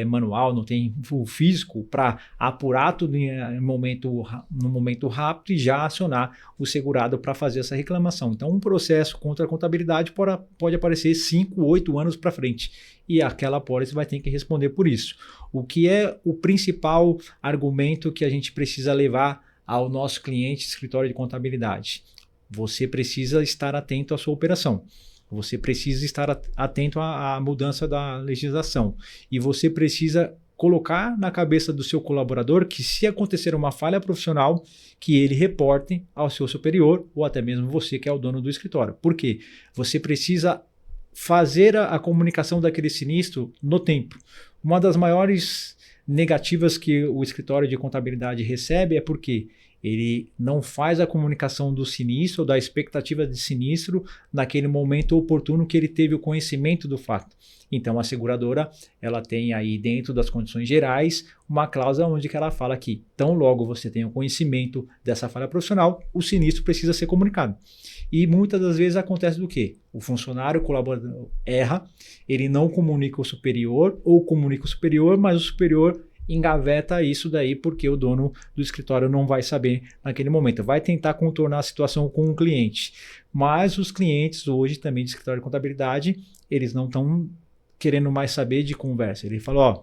manual, não tem o físico para apurar tudo no momento rápido e já acionar o segurado para fazer essa reclamação. Então, um processo contra a contabilidade pode aparecer 5, 8 anos para frente e aquela apólice vai ter que responder por isso. O que é o principal argumento que a gente precisa levar ao nosso cliente escritório de contabilidade? Você precisa estar atento à sua operação. Você precisa estar atento à mudança da legislação. E você precisa colocar na cabeça do seu colaborador que, se acontecer uma falha profissional, que ele reporte ao seu superior ou até mesmo você que é o dono do escritório. Por quê? Você precisa fazer a comunicação daquele sinistro no tempo. Uma das maiores negativas que o escritório de contabilidade recebe é porque ele não faz a comunicação do sinistro ou da expectativa de sinistro naquele momento oportuno que ele teve o conhecimento do fato. Então a seguradora, ela tem aí dentro das condições gerais uma cláusula onde que ela fala que tão logo você tem o conhecimento dessa falha profissional, o sinistro precisa ser comunicado. E muitas das vezes acontece do quê? O funcionário, o colaborador erra, ele não comunica o superior ou comunica o superior, mas o superior engaveta isso daí porque o dono do escritório não vai saber naquele momento. Vai tentar contornar a situação com o cliente. Mas os clientes hoje também de escritório de contabilidade, eles não estão querendo mais saber de conversa. Ele fala, ó,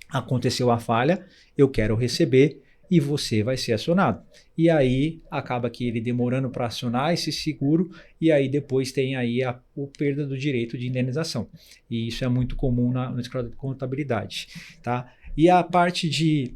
aconteceu a falha, eu quero receber e você vai ser acionado. E aí acaba que ele demorando para acionar esse seguro e aí depois tem aí a perda do direito de indenização. E isso é muito comum no escritório de contabilidade, tá? E a parte de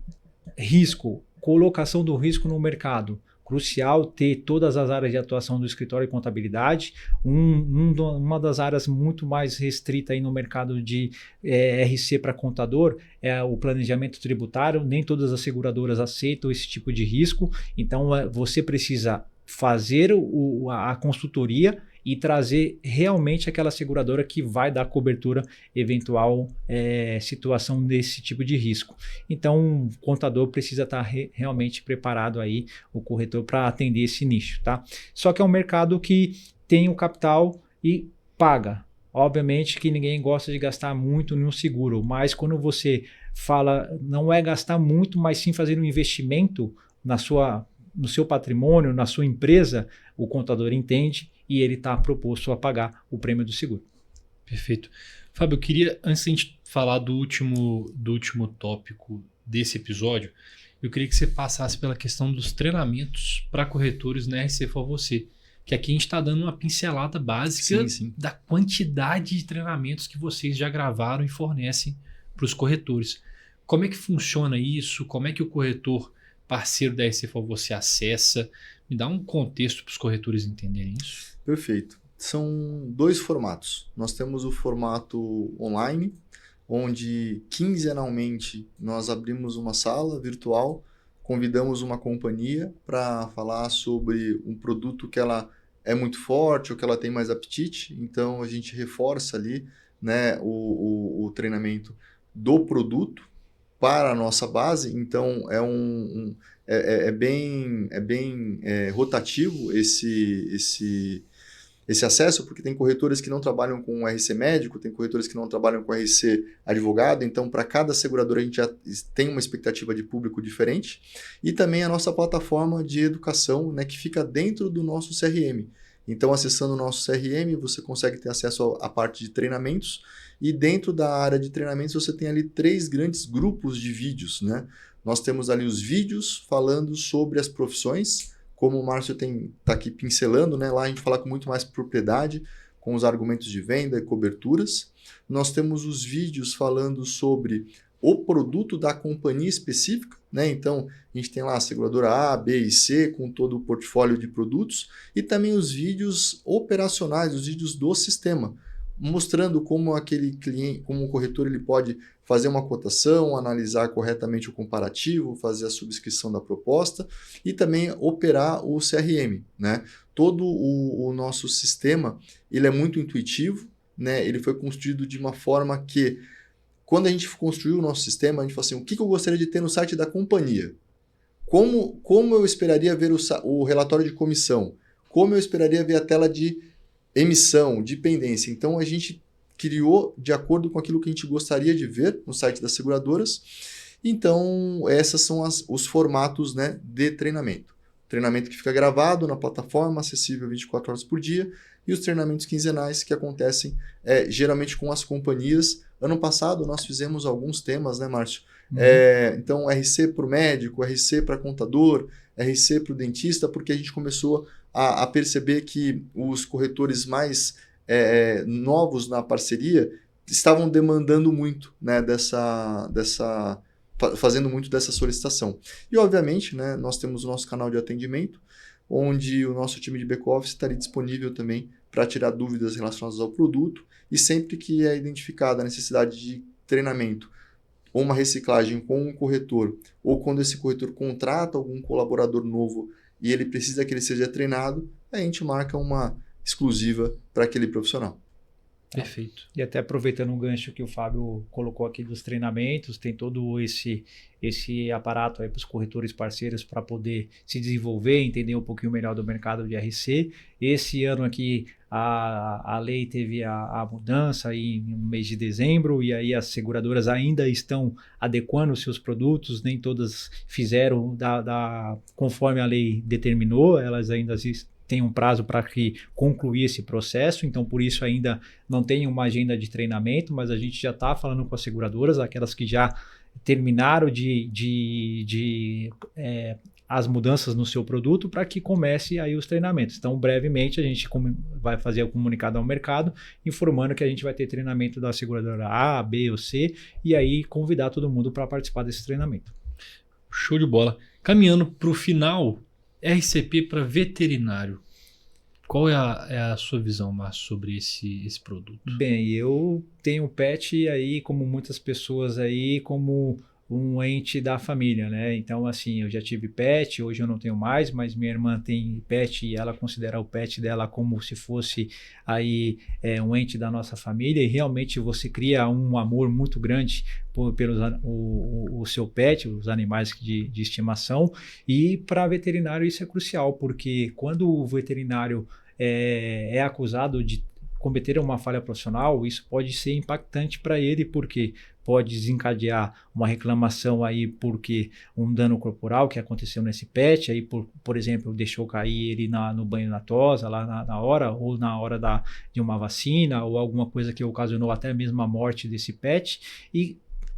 risco, colocação do risco no mercado. Crucial ter todas as áreas de atuação do escritório de contabilidade. Uma das áreas muito mais restrita aí no mercado de RC para contador é o planejamento tributário. Nem todas as seguradoras aceitam esse tipo de risco. Então, você precisa fazer a consultoria e trazer realmente aquela seguradora que vai dar cobertura eventual situação desse tipo de risco. Então, o contador precisa estar realmente preparado aí, o corretor, para atender esse nicho, tá? Só que é um mercado que tem o capital e paga. Obviamente que ninguém gosta de gastar muito em um seguro, mas quando você fala, não é gastar muito, mas sim fazer um investimento no seu patrimônio, na sua empresa, o contador entende e ele está proposto a pagar o prêmio do seguro. Perfeito. Fábio, eu queria, antes de a gente falar do último tópico desse episódio, eu queria que você passasse pela questão dos treinamentos para corretores na RC For Você. Que aqui a gente está dando uma pincelada básica da quantidade de treinamentos que vocês já gravaram e fornecem para os corretores. Como é que funciona isso? Como é que o corretor parceiro da RC For Você acessa? Me dá um contexto para os corretores entenderem isso. Perfeito. São 2 formatos. Nós temos o formato online, onde quinzenalmente nós abrimos uma sala virtual, convidamos uma companhia para falar sobre um produto que ela é muito forte ou que ela tem mais apetite. Então, a gente reforça ali, né, o treinamento do produto para a nossa base. Então, é bem rotativo esse acesso, porque tem corretores que não trabalham com RC médico, tem corretores que não trabalham com RC advogado, então para cada seguradora a gente já tem uma expectativa de público diferente, e também a nossa plataforma de educação, né, que fica dentro do nosso CRM. Então, acessando o nosso CRM, você consegue ter acesso à parte de treinamentos, e dentro da área de treinamentos você tem ali 3 grandes grupos de vídeos, né? Nós temos ali os vídeos falando sobre as profissões, como o Márcio está aqui pincelando, né? Lá a gente fala com muito mais propriedade, com os argumentos de venda e coberturas. Nós temos os vídeos falando sobre o produto da companhia específica, né? Então, a gente tem lá a seguradora A, B e C, com todo o portfólio de produtos, e também os vídeos operacionais, os vídeos do sistema, mostrando como aquele cliente, como o corretor ele pode fazer uma cotação, analisar corretamente o comparativo, fazer a subscrição da proposta e também operar o CRM, né? Todo o nosso sistema ele é muito intuitivo, né? Ele foi construído de uma forma que, quando a gente construiu o nosso sistema, a gente falou assim, o que eu gostaria de ter no site da companhia? Como eu esperaria ver o relatório de comissão? Como eu esperaria ver a tela de emissão, de pendência? Então, a gente criou de acordo com aquilo que a gente gostaria de ver no site das seguradoras. Então, esses são os formatos, né, de treinamento. Treinamento que fica gravado na plataforma, acessível 24 horas por dia, e os treinamentos quinzenais que acontecem geralmente com as companhias. Ano passado, nós fizemos alguns temas, né, Márcio? Então, RC para o médico, RC para contador, RC para o dentista, porque a gente começou a perceber que os corretores mais novos na parceria estavam demandando muito, né, fazendo muito dessa solicitação. E, obviamente, né, nós temos o nosso canal de atendimento, onde o nosso time de back-office estaria disponível também para tirar dúvidas relacionadas ao produto, e sempre que é identificada a necessidade de treinamento ou uma reciclagem com um corretor, ou quando esse corretor contrata algum colaborador novo e ele precisa que ele seja treinado, a gente marca uma exclusiva para aquele profissional. Perfeito. E até aproveitando um gancho que o Fábio colocou aqui dos treinamentos, tem todo esse aparato aí para os corretores parceiros para poder se desenvolver, entender um pouquinho melhor do mercado de RC. Esse ano aqui a lei teve a mudança aí no mês de dezembro, e aí as seguradoras ainda estão adequando seus produtos, nem todas fizeram conforme a lei determinou, elas ainda tem um prazo para concluir esse processo, então por isso ainda não tem uma agenda de treinamento, mas a gente já está falando com as seguradoras, aquelas que já terminaram as mudanças no seu produto, para que comece aí os treinamentos. Então, brevemente, a gente vai fazer o comunicado ao mercado, informando que a gente vai ter treinamento da seguradora A, B ou C, e aí convidar todo mundo para participar desse treinamento. Show de bola. Caminhando para o final, RCP para veterinário. Qual é a sua visão, Márcio, sobre esse produto? Bem, eu tenho pet aí, como muitas pessoas aí, como um ente da família, né? Então, assim, eu já tive pet, hoje eu não tenho mais, mas minha irmã tem pet e ela considera o pet dela como se fosse aí um ente da nossa família, e realmente você cria um amor muito grande pelo o seu pet, os animais de estimação, e para veterinário isso é crucial, porque quando o veterinário é acusado de cometer uma falha profissional, isso pode ser impactante para ele, porque pode desencadear uma reclamação aí porque um dano corporal que aconteceu nesse pet, aí por exemplo, deixou cair ele no banho na tosa lá na hora, ou na hora de uma vacina, ou alguma coisa que ocasionou até mesmo a morte desse pet, e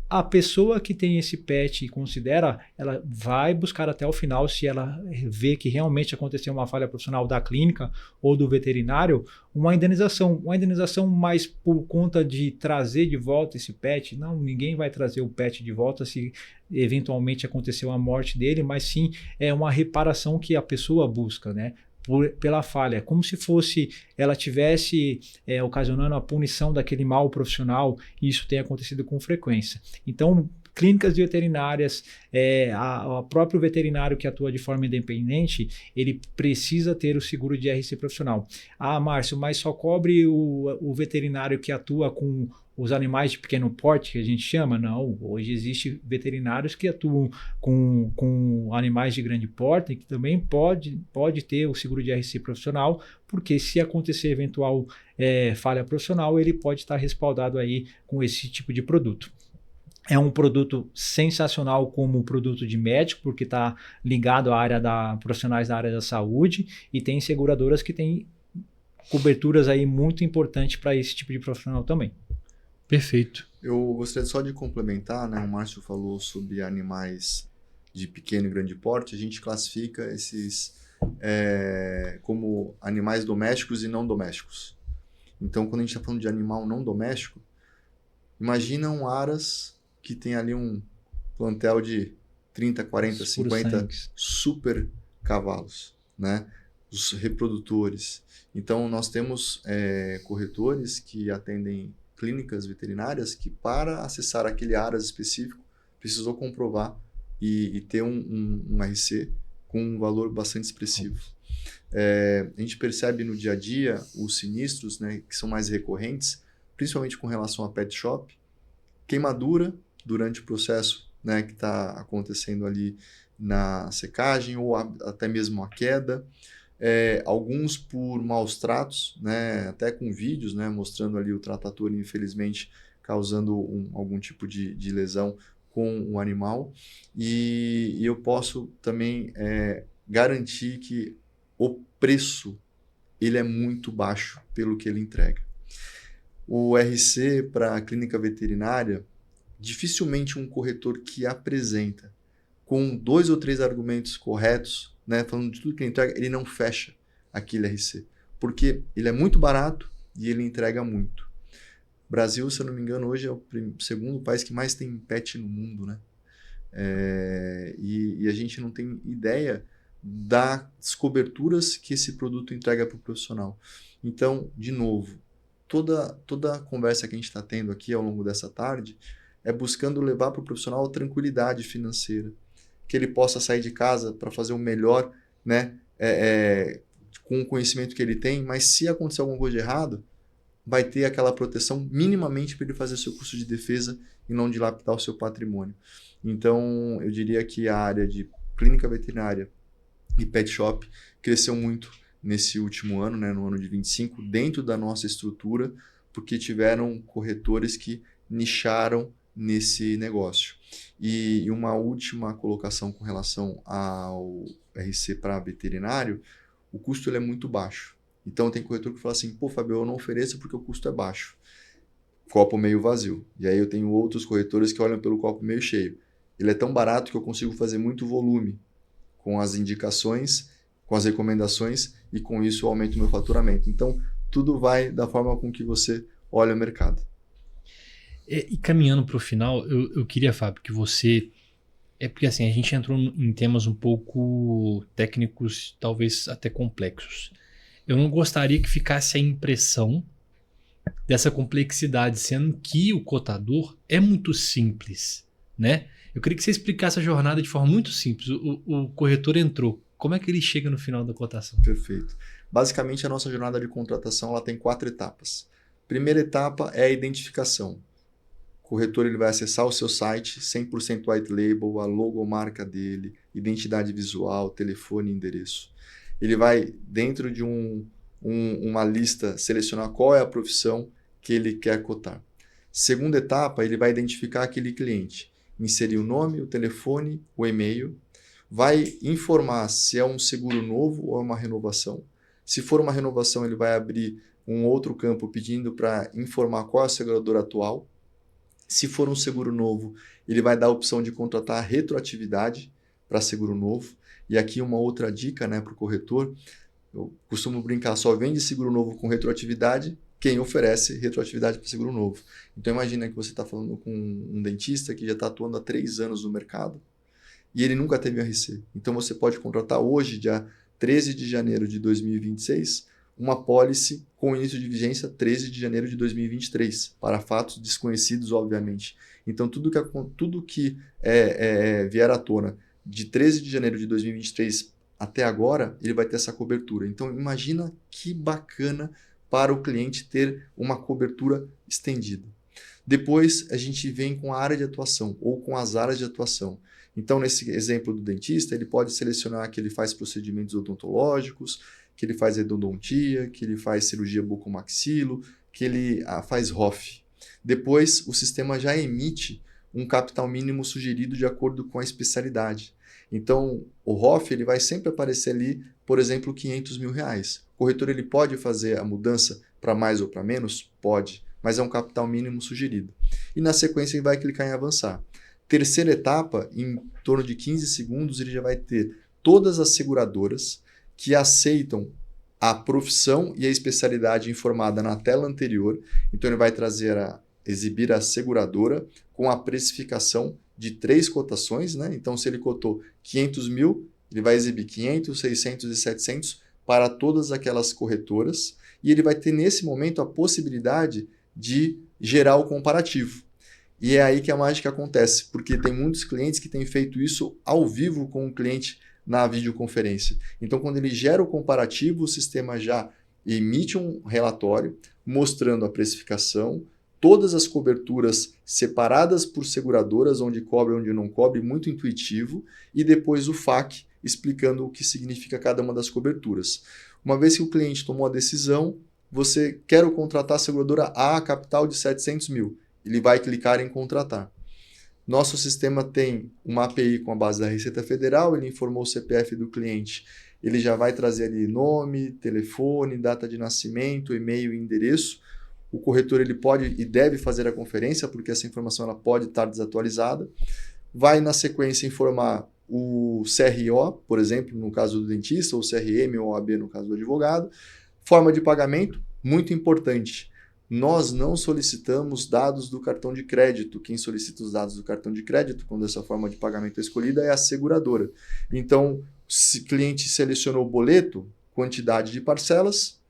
a pessoa que tem esse pet e considera, ela vai buscar até o final, se ela vê que realmente aconteceu uma falha profissional da clínica ou do veterinário, uma indenização. Uma indenização mais por conta de trazer de volta esse pet. Não, ninguém vai trazer o pet de volta se eventualmente aconteceu a morte dele, mas sim é uma reparação que a pessoa busca, né? Pela falha, como se fosse ela tivesse ocasionando a punição daquele mal profissional, e isso tem acontecido com frequência. Então, clínicas veterinárias, o próprio veterinário que atua de forma independente, ele precisa ter o seguro de RC profissional. Ah, Márcio, mas só cobre o veterinário que atua com os animais de pequeno porte, que a gente chama? Não, hoje existem veterinários que atuam com animais de grande porte, e que também pode ter o seguro de RC profissional, porque se acontecer eventual falha profissional, ele pode estar respaldado aí com esse tipo de produto. É um produto sensacional como produto de médico, porque está ligado à área profissionais da área da saúde, e tem seguradoras que têm coberturas aí muito importantes para esse tipo de profissional também. Perfeito. Eu gostaria só de complementar, né? O Márcio falou sobre animais de pequeno e grande porte. A gente classifica esses como animais domésticos e não domésticos. Então, quando a gente está falando de animal não doméstico, imagina um aras que tem ali um plantel de 30, 40, 50 super cavalos, né? Os reprodutores. Então, nós temos corretores que atendem clínicas veterinárias que, para acessar aquele aras específico, precisou comprovar e ter um RC com um valor bastante expressivo. A gente percebe no dia a dia os sinistros, né, que são mais recorrentes, principalmente com relação a pet shop, queimadura durante o processo, né, que está acontecendo ali na secagem, ou até mesmo a queda. Alguns por maus tratos, né, até com vídeos, né, mostrando ali o tratator, infelizmente, causando algum tipo de lesão com o animal. E eu posso também garantir que o preço ele é muito baixo pelo que ele entrega. O RC para a clínica veterinária, dificilmente um corretor que apresenta com 2 ou 3 argumentos corretos, né, falando de tudo que ele entrega, ele não fecha aquele RC, porque ele é muito barato e ele entrega muito. O Brasil, se eu não me engano, hoje é o segundo país que mais tem pet no mundo, né? E a gente não tem ideia das coberturas que esse produto entrega para o profissional. Então, de novo, toda a conversa que a gente está tendo aqui ao longo dessa tarde é buscando levar para o profissional a tranquilidade financeira, que ele possa sair de casa para fazer o melhor, né, com o conhecimento que ele tem, mas se acontecer alguma coisa de errado, vai ter aquela proteção minimamente para ele fazer seu curso de defesa e não dilapidar o seu patrimônio. Então, eu diria que a área de clínica veterinária e pet shop cresceu muito nesse último ano, né, no ano de 25, dentro da nossa estrutura, porque tiveram corretores que nicharam nesse negócio. E uma última colocação com relação ao RC para veterinário, o custo ele é muito baixo. Então tem corretor que fala assim, pô, Fábio, eu não ofereço porque o custo é baixo. Copo meio vazio. E aí eu tenho outros corretores que olham pelo copo meio cheio. Ele é tão barato que eu consigo fazer muito volume com as indicações, com as recomendações, e com isso eu aumento o meu faturamento. Então tudo vai da forma com que você olha o mercado. E caminhando para o final, eu queria, Fábio, que você... porque assim, a gente entrou em temas um pouco técnicos, talvez até complexos. Eu não gostaria que ficasse a impressão dessa complexidade, sendo que o cotador é muito simples, né? Eu queria que você explicasse a jornada de forma muito simples. O corretor entrou. Como é que ele chega no final da cotação? Perfeito. Basicamente, a nossa jornada de contratação ela tem 4 etapas. Primeira etapa é a identificação. O corretor ele vai acessar o seu site, 100% white label, a logomarca dele, identidade visual, telefone e endereço. Ele vai, dentro de uma lista, selecionar qual é a profissão que ele quer cotar. Segunda etapa, ele vai identificar aquele cliente, inserir o nome, o telefone, o e-mail, vai informar se é um seguro novo ou é uma renovação. Se for uma renovação, ele vai abrir um outro campo pedindo para informar qual é a seguradora atual. Se for um seguro novo, ele vai dar a opção de contratar retroatividade para seguro novo. E aqui uma outra dica, né, para o corretor, eu costumo brincar, só vende seguro novo com retroatividade quem oferece retroatividade para seguro novo. Então imagina que você está falando com um dentista que já está atuando há 3 anos no mercado e ele nunca teve RC. Então você pode contratar hoje, dia 13 de janeiro de 2026, uma pólice com início de vigência 13 de janeiro de 2023, para fatos desconhecidos, obviamente. Então tudo que vier à tona de 13 de janeiro de 2023 até agora, ele vai ter essa cobertura. Então imagina que bacana para o cliente ter uma cobertura estendida. Depois a gente vem com a área de atuação ou com as áreas de atuação. Então nesse exemplo do dentista, ele pode selecionar que ele faz procedimentos odontológicos, que ele faz endodontia, que ele faz cirurgia bucomaxilo, que ele faz ROF. Depois o sistema já emite um capital mínimo sugerido de acordo com a especialidade. Então, o ROF ele vai sempre aparecer ali, por exemplo, R$500 mil. O corretor ele pode fazer a mudança para mais ou para menos? Pode, mas é um capital mínimo sugerido. E na sequência ele vai clicar em avançar. Terceira etapa, em torno de 15 segundos, ele já vai ter todas as seguradoras que aceitam a profissão e a especialidade informada na tela anterior. Então ele vai exibir a seguradora com a precificação de 3 cotações, né? Então, se ele cotou 500 mil, ele vai exibir 500, 600 e 700 para todas aquelas corretoras e ele vai ter, nesse momento, a possibilidade de gerar o comparativo. E é aí que a mágica acontece, porque tem muitos clientes que têm feito isso ao vivo com o cliente na videoconferência. Então, quando ele gera o comparativo, o sistema já emite um relatório mostrando a precificação, todas as coberturas separadas por seguradoras, onde cobre e onde não cobre, muito intuitivo, e depois o FAQ explicando o que significa cada uma das coberturas. Uma vez que o cliente tomou a decisão, você quer contratar a seguradora A, capital de 700 mil, ele vai clicar em contratar. Nosso sistema tem uma API com a base da Receita Federal, ele informou o CPF do cliente, ele já vai trazer ali nome, telefone, data de nascimento, e-mail e endereço. O corretor ele pode e deve fazer a conferência, porque essa informação ela pode estar desatualizada. Vai, na sequência, informar o CRO, por exemplo, no caso do dentista, ou CRM ou OAB no caso do advogado. Forma de pagamento, muito importante. Nós não solicitamos dados do cartão de crédito. Quem solicita os dados do cartão de crédito, quando essa forma de pagamento é escolhida, é a seguradora. Então, se o cliente selecionou o boleto, quantidade de parcelas,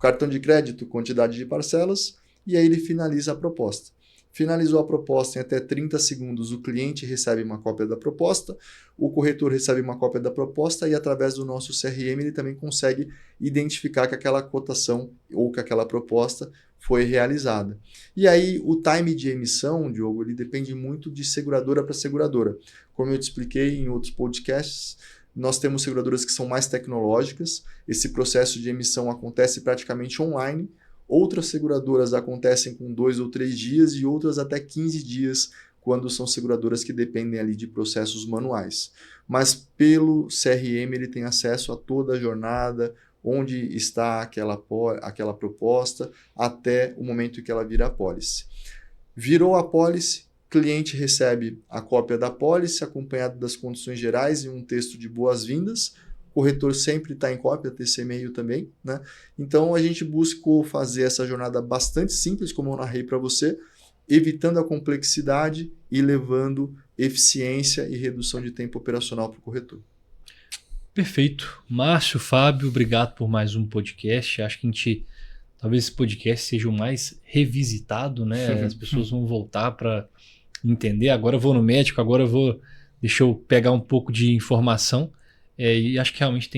cartão de crédito, quantidade de parcelas, e aí ele finaliza a proposta. Finalizou a proposta em até 30 segundos, o cliente recebe uma cópia da proposta, o corretor recebe uma cópia da proposta e através do nosso CRM ele também consegue identificar que aquela cotação ou que aquela proposta foi realizada. E aí o time de emissão, Diogo, ele depende muito de seguradora para seguradora. Como eu te expliquei em outros podcasts, nós temos seguradoras que são mais tecnológicas, esse processo de emissão acontece praticamente online, outras seguradoras acontecem com 2 ou 3 dias e outras até 15 dias, quando são seguradoras que dependem ali de processos manuais. Mas pelo CRM ele tem acesso a toda a jornada, onde está aquela proposta, até o momento que ela vira apólice. Virou a apólice, cliente recebe a cópia da apólice, acompanhado das condições gerais e um texto de boas-vindas. O corretor sempre está em cópia, TC e-mail também, né? Então a gente buscou fazer essa jornada bastante simples, como eu narrei para você, evitando a complexidade e levando eficiência e redução de tempo operacional para o corretor. Perfeito. Márcio, Fábio, obrigado por mais um podcast. Acho que talvez esse podcast seja o mais revisitado, né? As pessoas vão voltar para entender. Agora eu vou no médico, deixa eu pegar um pouco de informação. E acho que realmente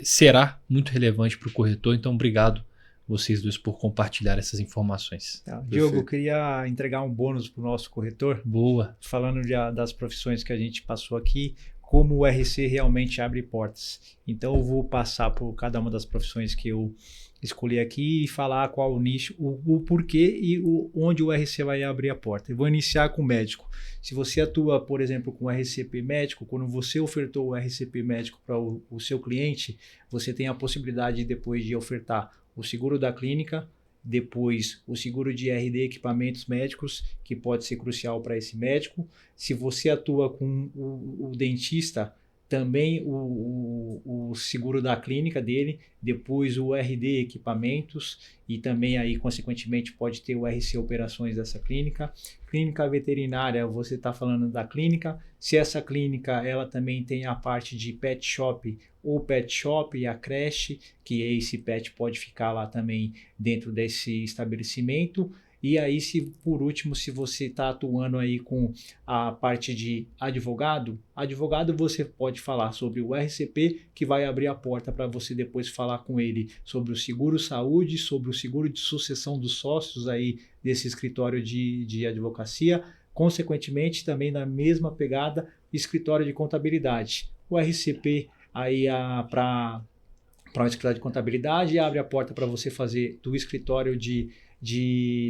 será muito relevante para o corretor. Então, obrigado vocês dois por compartilhar essas informações. Diogo, eu queria entregar um bônus para o nosso corretor. Boa. Falando das profissões que a gente passou aqui, como o RC realmente abre portas. Então eu vou passar por cada uma das profissões que eu escolhi aqui e falar qual o nicho, o porquê e onde o RC vai abrir a porta. Eu vou iniciar com o médico. Se você atua, por exemplo, com RCP médico, quando você ofertou o RCP médico para o seu cliente, você tem a possibilidade depois de ofertar o seguro da clínica depois o seguro de RD, equipamentos médicos, que pode ser crucial para esse médico. Se você atua com o dentista, também o seguro da clínica dele, depois o RD equipamentos e também aí consequentemente pode ter o RC operações dessa clínica. Clínica veterinária, você está falando da clínica, se essa clínica ela também tem a parte de pet shop ou pet shop e a creche, que esse pet pode ficar lá também dentro desse estabelecimento. E aí, por último, se você está atuando aí com a parte de advogado você pode falar sobre o RCP, que vai abrir a porta para você depois falar com ele sobre o seguro saúde, sobre o seguro de sucessão dos sócios aí desse escritório de advocacia, consequentemente também na mesma pegada, escritório de contabilidade. O RCP aí para o escritório de contabilidade abre a porta para você fazer do escritório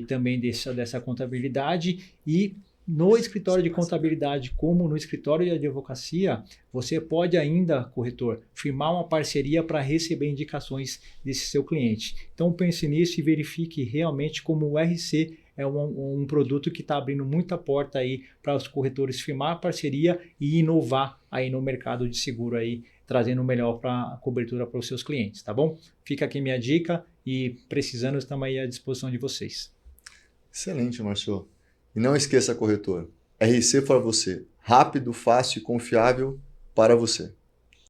também dessa contabilidade, e no escritório de contabilidade como no escritório de advocacia, você pode ainda, corretor, firmar uma parceria para receber indicações desse seu cliente. Então pense nisso e verifique realmente como o RC é um produto que está abrindo muita porta aí para os corretores firmar parceria e inovar aí no mercado de seguro aí, trazendo o melhor para a cobertura para os seus clientes, tá bom? Fica aqui minha dica e precisando estamos aí à disposição de vocês. Excelente, Márcio. E não esqueça, corretor, RC para você, rápido, fácil e confiável para você.